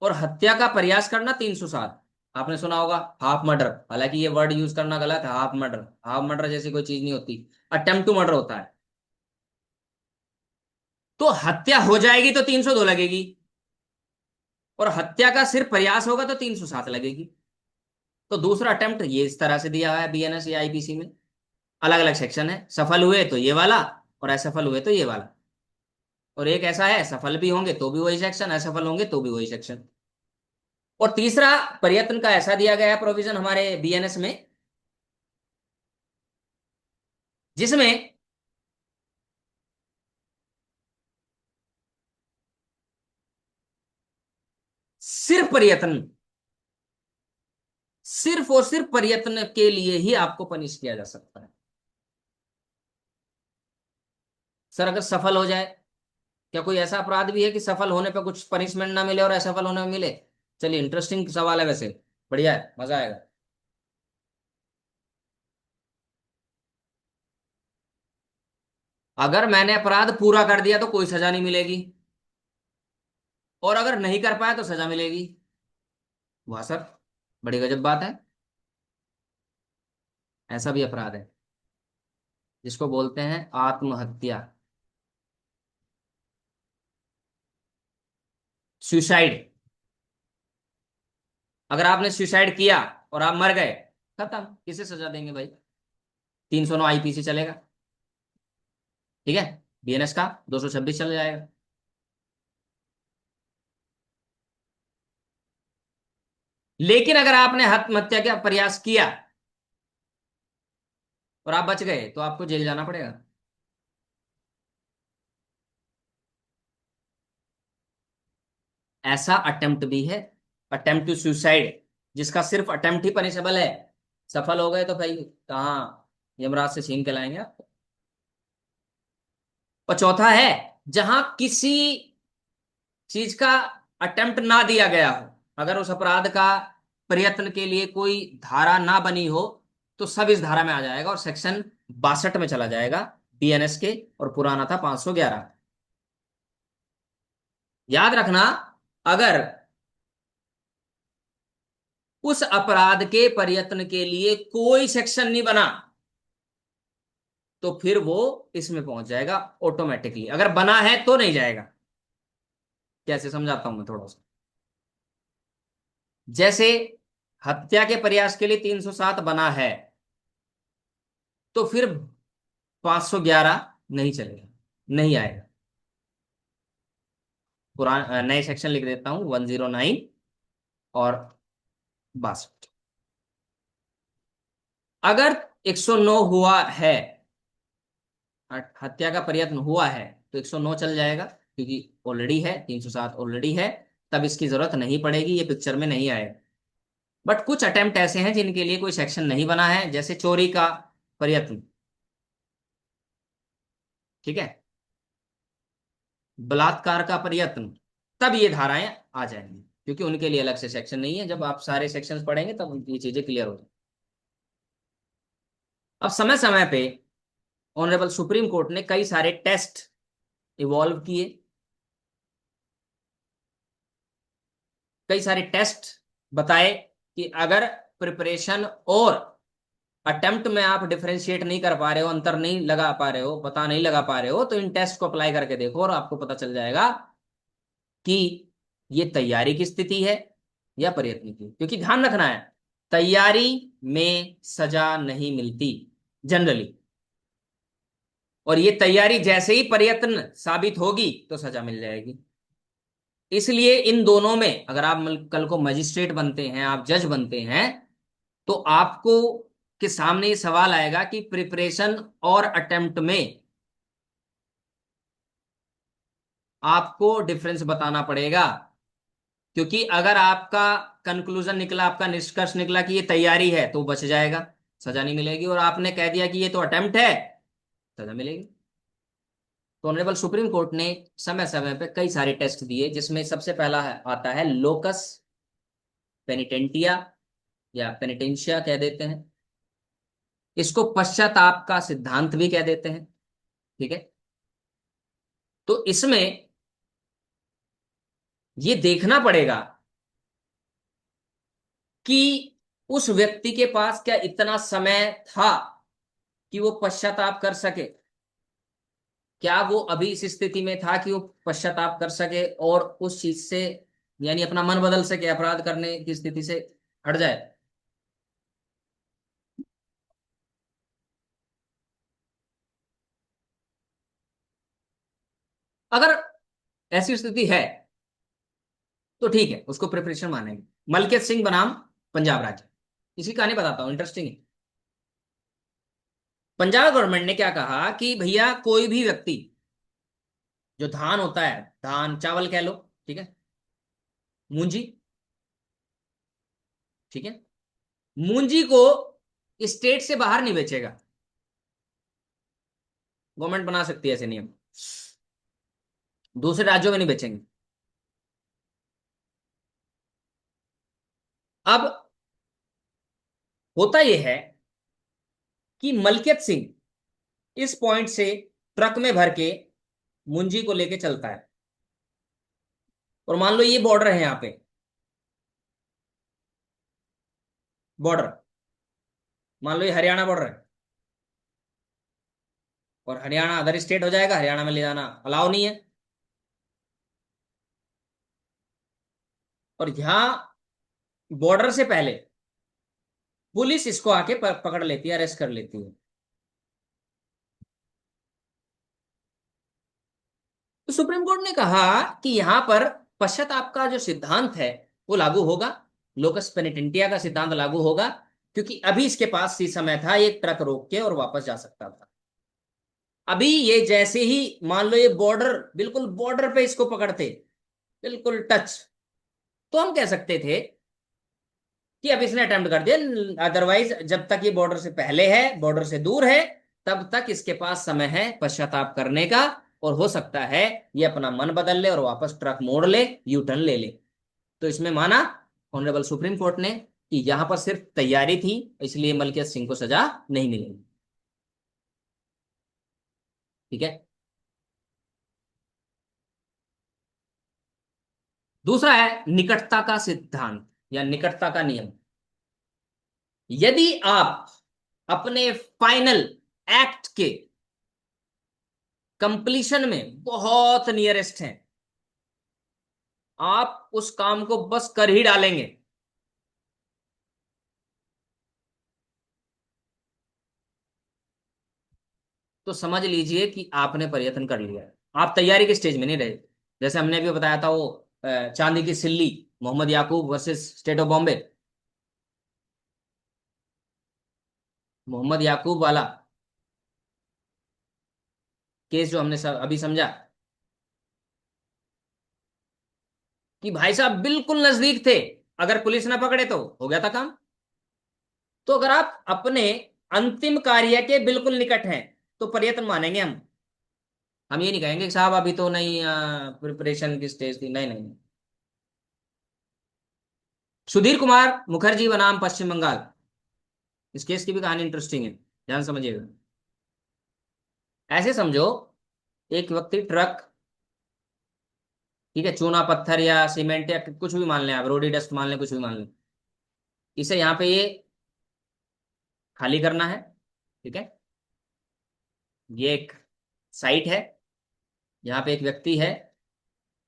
और हत्या का प्रयास करना 307। आपने सुना होगा हाफ मर्डर, हालांकि ये वर्ड यूज करना गलत है, हाफ मर्डर, हाफ मर्डर जैसी कोई चीज नहीं होती, अटेम्प्ट टू मर्डर होता है। तो हत्या हो जाएगी तो 302 लगेगी, और हत्या का सिर्फ प्रयास होगा तो 307 लगेगी। तो दूसरा अटेम्प्ट ये इस तरह से दिया हुआ है बीएनएस या आईपीसी में, अलग अलग सेक्शन है, सफल हुए तो ये वाला, और असफल हुए तो ये वाला। और एक ऐसा है, सफल भी होंगे तो भी वही सेक्शन, असफल होंगे तो भी वही सेक्शन। और तीसरा प्रयत्न का ऐसा दिया गया है प्रोविजन हमारे बीएनएस में, जिसमें सिर्फ प्रयत्न, सिर्फ और सिर्फ प्रयत्न के लिए ही आपको पनिश किया जा सकता है। सर अगर सफल हो जाए, क्या कोई ऐसा अपराध भी है कि सफल होने पे कुछ पनिशमेंट ना मिले और असफल होने में मिले? चलिए, इंटरेस्टिंग सवाल है वैसे, बढ़िया है, मजा आएगा। अगर मैंने अपराध पूरा कर दिया तो कोई सजा नहीं मिलेगी, और अगर नहीं कर पाया तो सजा मिलेगी। वाह सर, बड़ी गजब बात है। ऐसा भी अपराध है जिसको बोलते हैं आत्महत्या, सुसाइड। अगर आपने सुसाइड किया और आप मर गए, खत्म, किसे सजा देंगे भाई? 309 आईपीसी चलेगा, ठीक है, बीएनएस का 226 चल जाएगा। लेकिन अगर आपने आत्महत्या का प्रयास किया और आप बच गए तो आपको जेल जाना पड़ेगा। ऐसा अटेम्प्ट भी है, अटेम्प्ट टू सुसाइड, जिसका सिर्फ अटेम्प्ट ही पनिशेबल है। सफल हो गए तो भाई कहाँ यमराज से छीन के लाएंगे आप। और चौथा है जहां किसी चीज का अटेम्प्ट ना दिया गया हो, अगर उस अपराध का प्रयत्न के लिए कोई धारा ना बनी हो, तो सब इस धारा में आ जाएगा और सेक्शन 62 में चला जाएगा बीएनएस के। और पुराना था 511। याद रखना, अगर उस अपराध के प्रयत्न के लिए कोई सेक्शन नहीं बना तो फिर वो इसमें पहुंच जाएगा ऑटोमेटिकली, अगर बना है तो नहीं जाएगा। कैसे समझाता हूं मैं थोड़ा सा। जैसे हत्या के प्रयास के लिए 307 बना है, तो फिर 511 नहीं चलेगा, नहीं आएगा। पुराना नए सेक्शन लिख देता हूं, 109 और 62। अगर 109 हुआ है, हत्या का प्रयत्न हुआ है, तो 109 चल जाएगा, क्योंकि ऑलरेडी है, 307 ऑलरेडी है। तब इसकी जरूरत नहीं पड़ेगी, ये पिक्चर में नहीं आएगा। बट कुछ अटेम्प्ट ऐसे हैं जिनके लिए कोई सेक्शन नहीं बना है, जैसे चोरी का प्रयत्न, ठीक है, बलात्कार का प्रयत्न, तब ये धाराएं आ जाएंगी, क्योंकि उनके लिए अलग से सेक्शन नहीं है। जब आप सारे सेक्शंस पढ़ेंगे तब ये चीजें क्लियर हो जाएंगी। अब समय समय पे ऑनरेबल सुप्रीम कोर्ट ने कई सारे टेस्ट इवॉल्व किए, कई सारे टेस्ट बताए कि अगर प्रिपरेशन और अटेम्प्ट में आप डिफरेंशिएट नहीं कर पा रहे हो, अंतर नहीं लगा पा रहे हो, पता नहीं लगा पा रहे हो, तो इन टेस्ट को अप्लाई करके देखो और आपको पता चल जाएगा कि ये तैयारी की स्थिति है या प्रयत्न की। क्योंकि ध्यान रखना है, तैयारी में सजा नहीं मिलती जनरली, और ये तैयारी जैसे ही प्रयत्न साबित होगी तो सजा मिल जाएगी। इसलिए इन दोनों में अगर आप कल को मजिस्ट्रेट बनते हैं, आप जज बनते हैं, तो आपको के सामने ये सवाल आएगा कि प्रिपरेशन और अटेम्प्ट में आपको डिफरेंस बताना पड़ेगा। क्योंकि अगर आपका कंक्लूजन निकला, आपका निष्कर्ष निकला कि ये तैयारी है, तो बच जाएगा, सजा नहीं मिलेगी। और आपने कह दिया कि ये तो अटेम्प्ट है, सजा मिलेगी। तो ऑनरेबल सुप्रीम कोर्ट ने समय समय पे कई सारे टेस्ट दिए, जिसमें सबसे पहला आता है लोकस पेनिटेंटिया, या पेनिटेंशिया कह देते हैं। इसको पश्चाताप का सिद्धांत भी कह देते हैं, ठीक है। तो इसमें ये देखना पड़ेगा कि उस व्यक्ति के पास क्या इतना समय था कि वो पश्चाताप कर सके, क्या वो अभी इस स्थिति में था कि वो पश्चाताप कर सके और उस चीज से, यानी अपना मन बदल सके, अपराध करने की स्थिति से हट जाए। अगर ऐसी स्थिति है तो ठीक है, उसको प्रिपरेशन मानेंगे। मलकियत सिंह बनाम पंजाब राज्य, इसकी कहानी बताता हूँ, इंटरेस्टिंग है। पंजाब गवर्नमेंट ने क्या कहा कि भैया कोई भी व्यक्ति, जो धान होता है, धान चावल कह लो, ठीक है, मूंजी, ठीक है, मूंजी को स्टेट से बाहर नहीं बेचेगा। गवर्नमेंट बना सकती है ऐसे नियम, दूसरे राज्यों में नहीं बेचेंगे। अब होता यह है कि मलकियत सिंह इस पॉइंट से ट्रक में भर के मुंजी को लेके चलता है, और मान लो ये बॉर्डर है, यहाँ पे बॉर्डर, मान लो ये हरियाणा बॉर्डर है, और हरियाणा अदर स्टेट हो जाएगा, हरियाणा में ले जाना अलाउ नहीं है। और यहाँ बॉर्डर से पहले पुलिस इसको आके पकड़ लेती है, अरेस्ट कर लेती है। तो सुप्रीम कोर्ट ने कहा कि यहां पर पश्चाताप का जो सिद्धांत है वो लागू होगा, लोकस पेनिटेंटिया का सिद्धांत लागू होगा, क्योंकि अभी इसके पास ही समय था एक ट्रक रोक के और वापस जा सकता था। अभी ये जैसे ही मान लो ये बॉर्डर, बिल्कुल बॉर्डर पे इसको पकड़ते, बिल्कुल टच, तो हम कह सकते थे कि अब इसने अटेम्प्ट कर दिया। अदरवाइज जब तक ये बॉर्डर से पहले है, बॉर्डर से दूर है, तब तक इसके पास समय है पश्चाताप करने का, और हो सकता है ये अपना मन बदल ले और वापस ट्रक मोड़ ले, यू टर्न ले ले। तो इसमें माना ऑनरेबल सुप्रीम कोर्ट ने कि यहां पर सिर्फ तैयारी थी, इसलिए मलकियत सिंह को सजा नहीं मिलेगी। ठीक है। दूसरा है निकटता का सिद्धांत या निकटता का नियम। यदि आप अपने फाइनल एक्ट के कंप्लीशन में बहुत नियरेस्ट हैं, आप उस काम को बस कर ही डालेंगे, तो समझ लीजिए कि आपने प्रयत्न कर लिया है, आप तैयारी के स्टेज में नहीं रहे। जैसे हमने भी बताया था वो चांदी की सिल्ली, Mohammad Yakub versus state of Bombay, Mohammad Yakub वाला केस जो हमने अभी समझा, कि भाई साहब बिल्कुल नजदीक थे, अगर पुलिस ना पकड़े तो हो गया था काम। तो अगर आप अपने अंतिम कार्य के बिल्कुल निकट हैं, तो प्रयत्न मानेंगे हम ये नहीं कहेंगे कि साहब अभी तो नहीं, प्रिपरेशन की स्टेज थी, नहीं नहीं। सुधीर कुमार मुखर्जी बनाम पश्चिम बंगाल, इस केस की भी कहानी इंटरेस्टिंग है, ध्यान से समझिएगा। ऐसे समझो, एक व्यक्ति ट्रक, ठीक है, चूना पत्थर या सीमेंट या कुछ भी मान लें आप, रोडी डस्ट मान लें, कुछ भी मान लें, इसे यहाँ पे ये खाली करना है। ठीक है। ये एक साइट है, यहाँ पे एक व्यक्ति है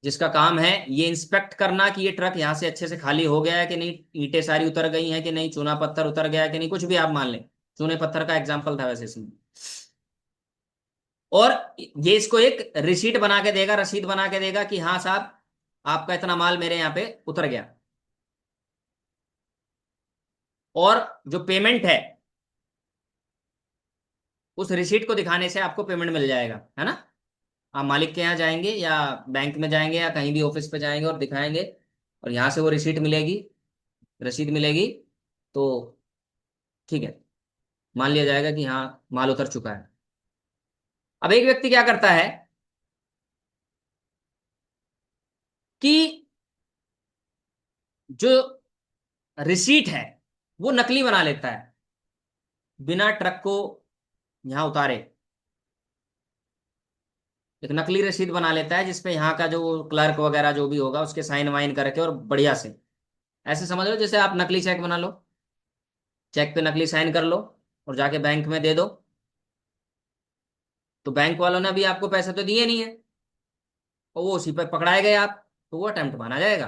जिसका काम है ये इंस्पेक्ट करना कि ये ट्रक यहाँ से अच्छे से खाली हो गया है कि नहीं, ईंटें सारी उतर गई हैं कि नहीं, चूना पत्थर उतर गया है कि नहीं, कुछ भी आप मान लें। चूने पत्थर का एग्जाम्पल था वैसे इसमें। और ये इसको एक रिसीट बना के देगा, रसीद बना के देगा कि हाँ साहब आपका इतना माल मेरे यहाँ पे उतर गया। और जो पेमेंट है, उस रिसीट को दिखाने से आपको पेमेंट मिल जाएगा, है ना। आप मालिक के यहाँ जाएंगे या बैंक में जाएंगे या कहीं भी ऑफिस पे जाएंगे और दिखाएंगे, और यहाँ से वो रिसीट मिलेगी, रसीद मिलेगी, तो ठीक है, मान लिया जाएगा कि हाँ माल उतर चुका है। अब एक व्यक्ति क्या करता है कि जो रिसीट है वो नकली बना लेता है, बिना ट्रक को यहाँ उतारे एक नकली रसीद बना लेता है, जिसपे यहाँ का जो क्लर्क वगैरह जो भी होगा उसके साइन वाइन करके, और बढ़िया से, ऐसे समझ लो जैसे आप नकली चेक बना लो, चेक पे नकली साइन कर लो और जाके बैंक में दे दो, तो बैंक वालों ने अभी आपको पैसे तो दिए नहीं है, और वो उसी पर पकड़ाए गए आप, तो वो अटेम्प्ट माना जाएगा।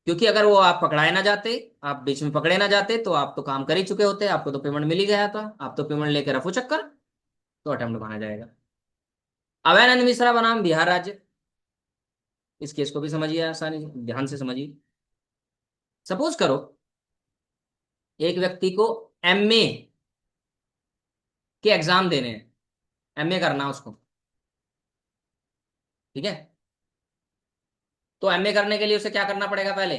क्योंकि अगर वो आप पकड़ाए ना जाते, आप बीच में पकड़े ना जाते, तो आप तो काम कर ही चुके होते, आपको तो पेमेंट मिल ही गया था, आप तो पेमेंट लेके रफू चक्कर, तो अटेम्प्ट माना जाएगा। अभयानंद मिश्रा बनाम बिहार राज्य, इस केस को भी समझिए, आसानी से ध्यान से समझिए। सपोज करो एक व्यक्ति को एमए के एग्जाम देने हैं, एमए करना उसको, ठीक है। तो एमए करने के लिए उसे क्या करना पड़ेगा, पहले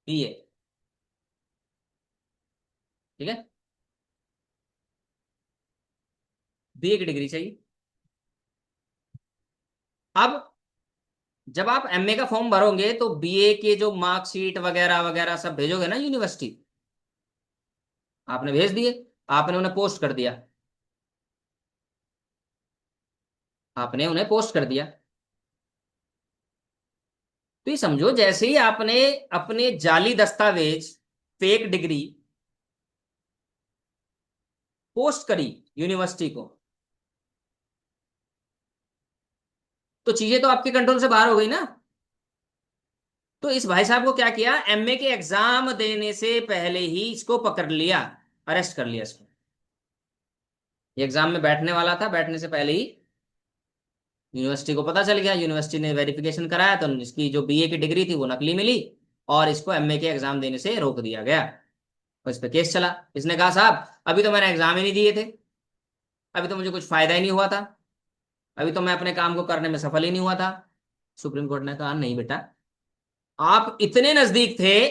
बीए, ठीक है, बीए की डिग्री चाहिए। अब जब आप एमए का फॉर्म भरोगे तो बीए के जो मार्कशीट वगैरह वगैरह सब भेजोगे ना यूनिवर्सिटी, आपने भेज दिए, आपने उन्हें पोस्ट कर दिया, आपने उन्हें पोस्ट कर दिया, तो ये समझो जैसे ही आपने अपने जाली दस्तावेज, फेक डिग्री पोस्ट करी यूनिवर्सिटी को, तो चीजें तो आपके कंट्रोल से बाहर हो गई ना। तो इस भाई साहब को क्या किया, एमए के एग्जाम देने से पहले ही इसको पकड़ लिया, अरेस्ट कर लिया इसको। ये एग्जाम में बैठने वाला था, बैठने से पहले ही यूनिवर्सिटी को पता चल गया, यूनिवर्सिटी ने वेरिफिकेशन कराया तो इसकी जो बीए की डिग्री थी वो नकली मिली, और इसको एमए के एग्जाम देने से रोक दिया गया। और इस पे केस चला। इसने कहा साहब अभी तो मैंने एग्जाम ही नहीं दिए थे, अभी तो मुझे कुछ फायदा ही नहीं हुआ था, अभी तो मैं अपने काम को करने में सफल ही नहीं हुआ था। सुप्रीम कोर्ट ने कहा नहीं बेटा, आप इतने नजदीक थे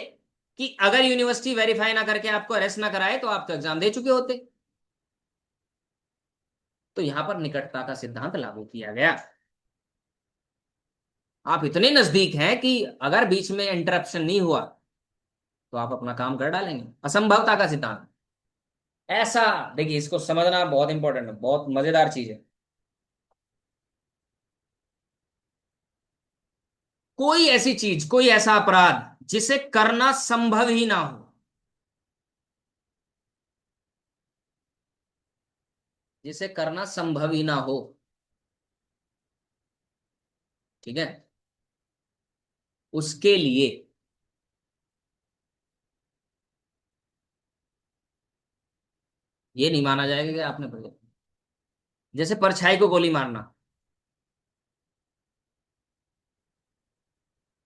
कि अगर यूनिवर्सिटी वेरीफाई ना करके आपको अरेस्ट ना कराए तो आप तो एग्जाम दे चुके होते। तो यहां पर निकटता का सिद्धांत लागू किया गया। आप इतने नजदीक हैं कि अगर बीच में इंटरप्शन नहीं हुआ तो आप अपना काम कर डालेंगे, असंभवता का सिद्धांत। ऐसा देखिए, इसको समझना बहुत इंपॉर्टेंट है, बहुत मजेदार चीज है। कोई ऐसी चीज, कोई ऐसा अपराध जिसे करना संभव ही ना हो, जिसे करना संभव ही ना हो, ठीक है, उसके लिए ये नहीं माना जाएगा कि आपने पढ़ा। जैसे परछाई को गोली मारना,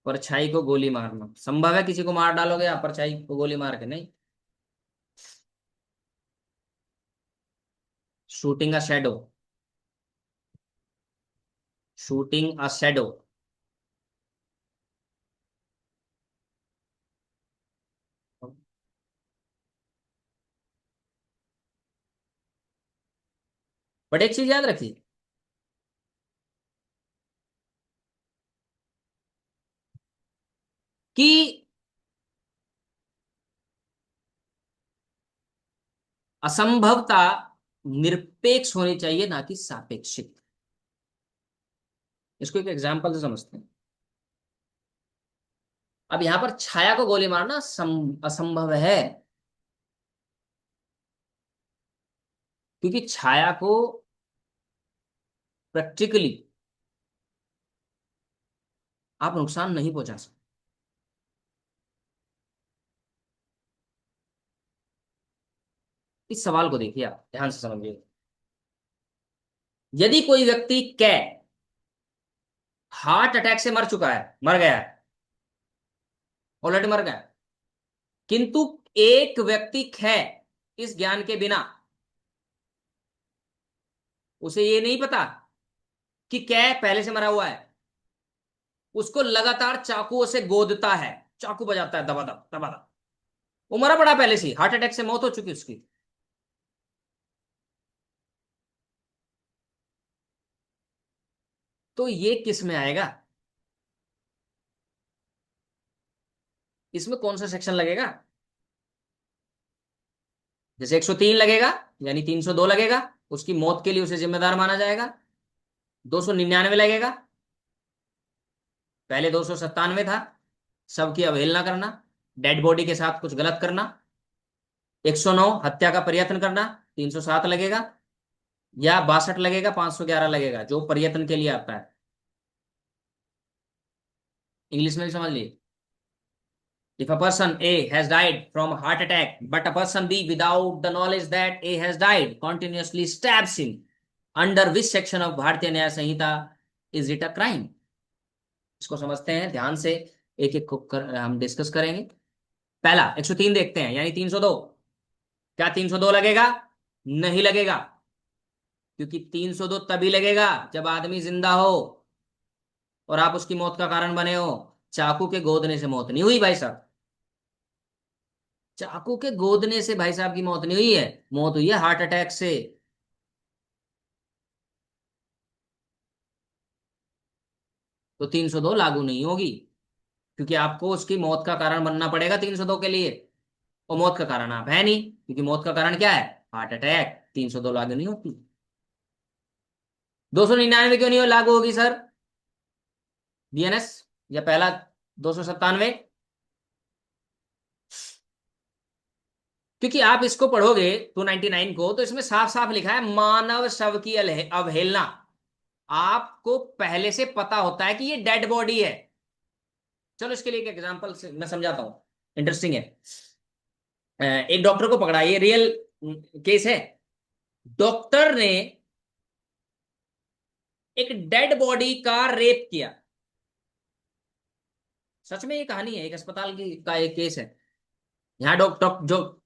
परछाई को गोली मारना संभव है, किसी को मार डालोगे आप परछाई को गोली मार के? नहीं। Shooting a shadow, shooting a shadow. But एक चीज याद रखिए, कि असंभवता निरपेक्ष होनी चाहिए, ना कि सापेक्षिक। इसको एक एग्जांपल से समझते हैं। अब यहां पर छाया को गोली मारना असंभव है, क्योंकि छाया को प्रैक्टिकली आप नुकसान नहीं पहुंचा सकते। इस सवाल को देखिए, आप ध्यान से समझिए। यदि कोई व्यक्ति कै हार्ट अटैक से मर चुका है, मर गया है, ऑलरेडी मर गया है, किंतु एक व्यक्ति खे इस ज्ञान के बिना, उसे ये नहीं पता कि कै पहले से मरा हुआ है, उसको लगातार चाकुओं से गोदता है, चाकू बजाता है दबादब दबादब, वो मरा पड़ा पहले से, हार्ट अटैक से मौत हो चुकी उसकी। तो ये किस में आएगा? इसमें कौन सा सेक्शन लगेगा? जैसे 103 लगेगा, यानी 302 लगेगा, उसकी मौत के लिए उसे जिम्मेदार माना जाएगा। 299 लगेगा, पहले 297 था, सबकी अवहेलना करना, डेड बॉडी के साथ कुछ गलत करना। 109 हत्या का प्रयत्न करना, 307 लगेगा, या 62 लगेगा, 511 लगेगा, जो प्रयत्न के लिए आता है। इंग्लिश में भी समझ लीजिए। If a person A has died from a heart attack, but a person B, without the knowledge that A has died, continuously stabs him, under which section of भारतीय न्याय संहिता is it a crime? इसको समझते हैं ध्यान से, एक एक को हम डिस्कस करेंगे। पहला 103 देखते हैं, यानी 302। क्या 302 लगेगा? नहीं लगेगा, क्योंकि 302 तभी लगेगा जब आदमी जिंदा हो और आप उसकी मौत का कारण बने हो। चाकू के गोदने से मौत नहीं हुई भाई साहब, चाकू के गोदने से भाई साहब की मौत नहीं हुई है, मौत हुई है हार्ट अटैक से। तो 302 लागू नहीं होगी, क्योंकि आपको उसकी मौत का कारण बनना पड़ेगा 302 के लिए, और मौत का कारण आप है नहीं, क्योंकि मौत का कारण क्या है? Heart attack. 302 लागू नहीं होती। 299 क्यों नहीं लागू होगी सर? बीएनएस या पहला 297? क्योंकि आप इसको पढ़ोगे 299 को, तो इसमें साफ साफ लिखा है मानव शव की अवहेलना। आपको पहले से पता होता है कि ये डेड बॉडी है। चलो इसके लिए एक एग्जांपल से मैं समझाता हूं, इंटरेस्टिंग है। एक डॉक्टर को पकड़ा, ये रियल केस है। डॉक्टर ने एक डेड बॉडी का रेप किया, सच में ये कहानी है, एक अस्पताल की का एक केस है। यहाँ जो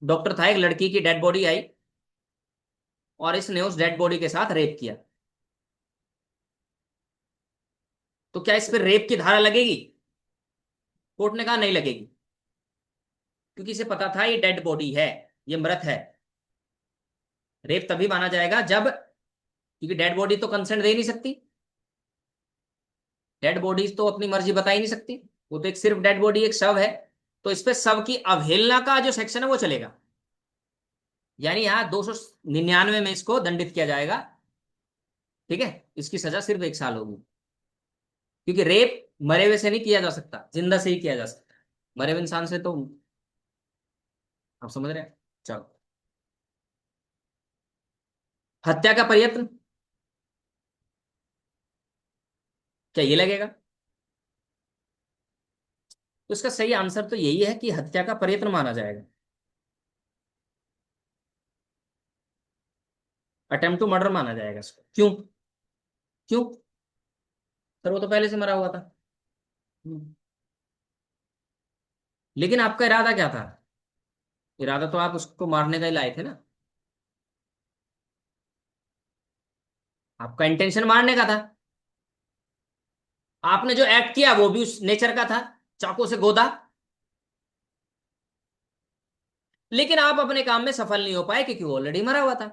डॉक्टर था, एक लड़की की डेड बॉडी आई और इसने उस डेड बॉडी के साथ रेप किया। तो क्या इस पर रेप की धारा लगेगी? कोर्ट ने कहा नहीं लगेगी, क्योंकि इसे पता था ये डेड बॉडी है, ये मृत है। रेप तभी माना जाएगा जब, क्योंकि डेड बॉडी तो कंसेंट दे नहीं सकती, डेड बॉडीज तो अपनी मर्जी बता ही नहीं सकती, वो तो एक सिर्फ डेड बॉडी, एक शव है। तो इस पे शव की अवहेलना का जो सेक्शन है वो चलेगा, यानी यहाँ 299 में इसको दंडित किया जाएगा। ठीक है, इसकी सजा सिर्फ 1 साल होगी, क्योंकि रेप मरे हुए से नहीं किया जा सकता, जिंदा से ही किया जा सकता है। मरे हुए इंसान से तो, आप समझ रहे हैं। चलो, हत्या का प्रयत्न, क्या ये लगेगा? तो इसका सही आंसर तो यही है कि हत्या का प्रयत्न माना जाएगा। अटेम्प्ट टू मर्डर माना जाएगा इसको। क्यों? क्यों? सर वो तो पहले से मरा हुआ था। हम्म। लेकिन आपका इरादा क्या था? इरादा तो आप उसको मारने का ही लाए थे ना। आपका इंटेंशन मारने का था। आपने जो एक्ट किया वो भी उस नेचर का था, चाकू से गोदा। लेकिन आप अपने काम में सफल नहीं हो पाए क्योंकि वो ऑलरेडी मरा हुआ था।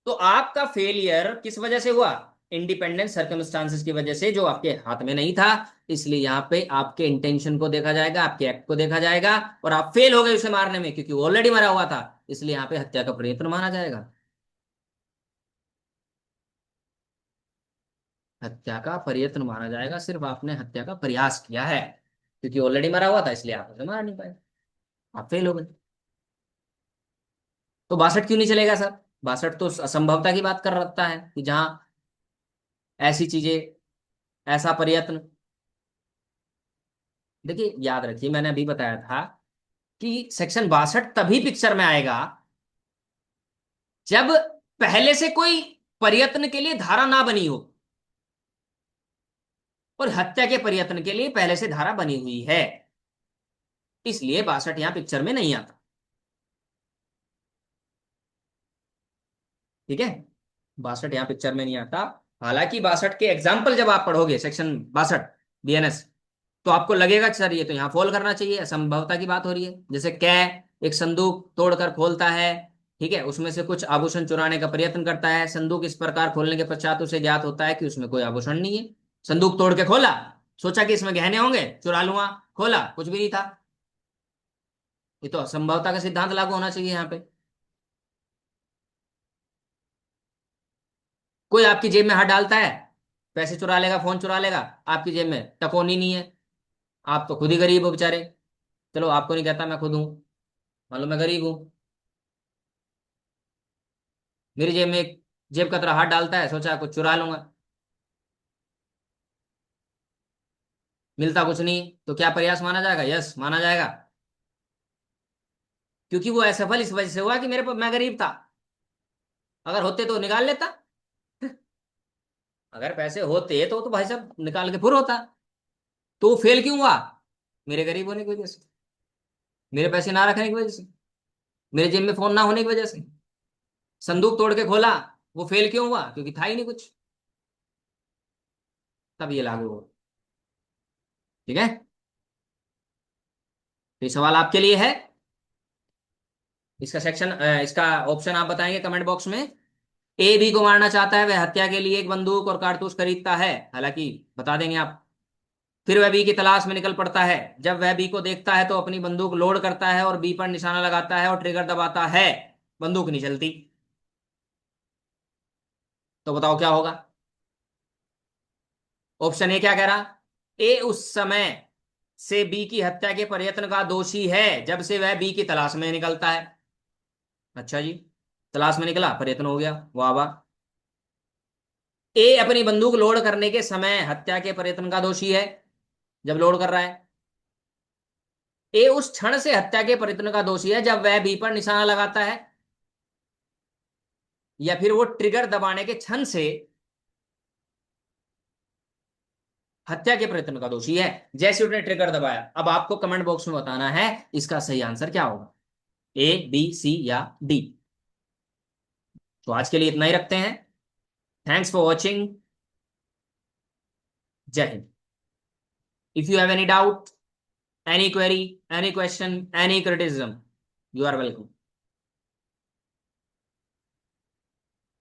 तो आपका फेलियर किस वजह से हुआ? इंडिपेंडेंट सर्कमस्टांसेस की वजह से, जो आपके हाथ में नहीं था। इसलिए यहाँ पे आपके इंटेंशन को देखा जाएगा, आपके एक्ट को देखा जाएगा, और आप फेल हो गए उसे मारने में क्योंकि वो ऑलरेडी मरा हुआ था। इसलिए यहाँ पे हत्या का प्रयत्न माना जाएगा। हत्या का प्रयत्न माना जाएगा, सिर्फ आपने हत्या का प्रयास किया है, क्योंकि ऑलरेडी मरा हुआ था इसलिए आप उसे मार नहीं पाए, आप फेल हो गए। तो 62 क्यों नहीं चलेगा सर? 62 तो असंभवता की बात कर रखता है कि जहां ऐसी चीजें, ऐसा प्रयत्न। देखिए याद रखिए, मैंने अभी बताया था कि सेक्शन 62 तभी पिक्चर में आएगा जब पहले से कोई प्रयत्न के लिए धारा ना बनी हो, और हत्या के प्रयत्न के लिए पहले से धारा बनी हुई है। इसलिए 62 यहां पिक्चर में नहीं आता। ठीक है, 62 यहाँ पिक्चर में नहीं आता। हालांकि 62 के एग्जाम्पल जब आप पढ़ोगे, सेक्शन 62 बीएनएस, तो आपको लगेगा कि सर ये तो यहाँ फॉल करना चाहिए, असंभवता की बात हो रही है। जैसे कै एक संदूक तोड़कर खोलता है, ठीक है, उसमें से कुछ आभूषण चुराने का प्रयत्न करता है, संदूक इस प्रकार खोलने के पश्चात उसे ज्ञात होता है कि उसमें कोई आभूषण नहीं है। संदूक तोड़ के खोला, सोचा कि इसमें गहने होंगे, चुरा लूंगा, खोला कुछ भी नहीं था। ये तो असंभवता का सिद्धांत लागू होना चाहिए यहाँ पे। कोई आपकी जेब में हाथ डालता है, पैसे चुरा लेगा, फोन चुरा लेगा, आपकी जेब में टकोनी नहीं है, आप तो खुद ही गरीब हो बेचारे। चलो आपको नहीं कहता, मैं खुद हूं, मान लो मैं गरीब हूं, मेरी जेब में एक जेब का तरह हाथ डालता है, सोचा कुछ चुरा लूंगा, मिलता कुछ नहीं, तो क्या प्रयास माना जाएगा? यस माना जाएगा, क्योंकि वो असफल इस वजह से हुआ कि मेरे पास, मैं गरीब था, अगर होते तो निकाल लेता। अगर पैसे होते तो भाई साहब निकाल के फुर होता। तो वो फेल क्यों हुआ? मेरे गरीब होने की वजह से, मेरे पैसे ना रखने की वजह से, मेरे जेब में फोन ना होने की वजह से। संदूक तोड़ के खोला, वो फेल क्यों हुआ? क्योंकि था ही नहीं कुछ। तब ये लागू हो। ठीक है, तो ये सवाल आपके लिए है। इसका सेक्शन, इसका ऑप्शन आप बताएंगे कमेंट बॉक्स में। ए बी को मारना चाहता है, वह हत्या के लिए एक बंदूक और कारतूस खरीदता है, हालांकि बता देंगे आप। फिर वह बी की तलाश में निकल पड़ता है, जब वह बी को देखता है तो अपनी बंदूक लोड करता है और बी पर निशाना लगाता है और ट्रिगर दबाता है, बंदूक नहीं चलती। तो बताओ क्या होगा? ऑप्शन ए क्या कह रहा? ए उस समय से बी की हत्या के प्रयत्न का दोषी है जब से वह बी की तलाश में निकलता है। अच्छा जी, तलाश में निकला, प्रयत्न हो गया, वाह वाह। ए अपनी बंदूक लोड करने के समय हत्या के प्रयत्न का दोषी है, जब लोड कर रहा है। ए उस क्षण से हत्या के प्रयत्न का दोषी है जब वह बी पर निशाना लगाता है, या फिर वो ट्रिगर दबाने के क्षण से हत्या के प्रयत्न का दोषी है। जैसे उसने ट्रिगर दबाया, अब आपको कमेंट बॉक्स में बताना है इसका सही आंसर क्या होगा, A, B, C या D। तो आज के लिए इतना ही रखते हैं। Thanks for watching. जय हिंद। If you have any doubt, any query, any question, any criticism, you are welcome.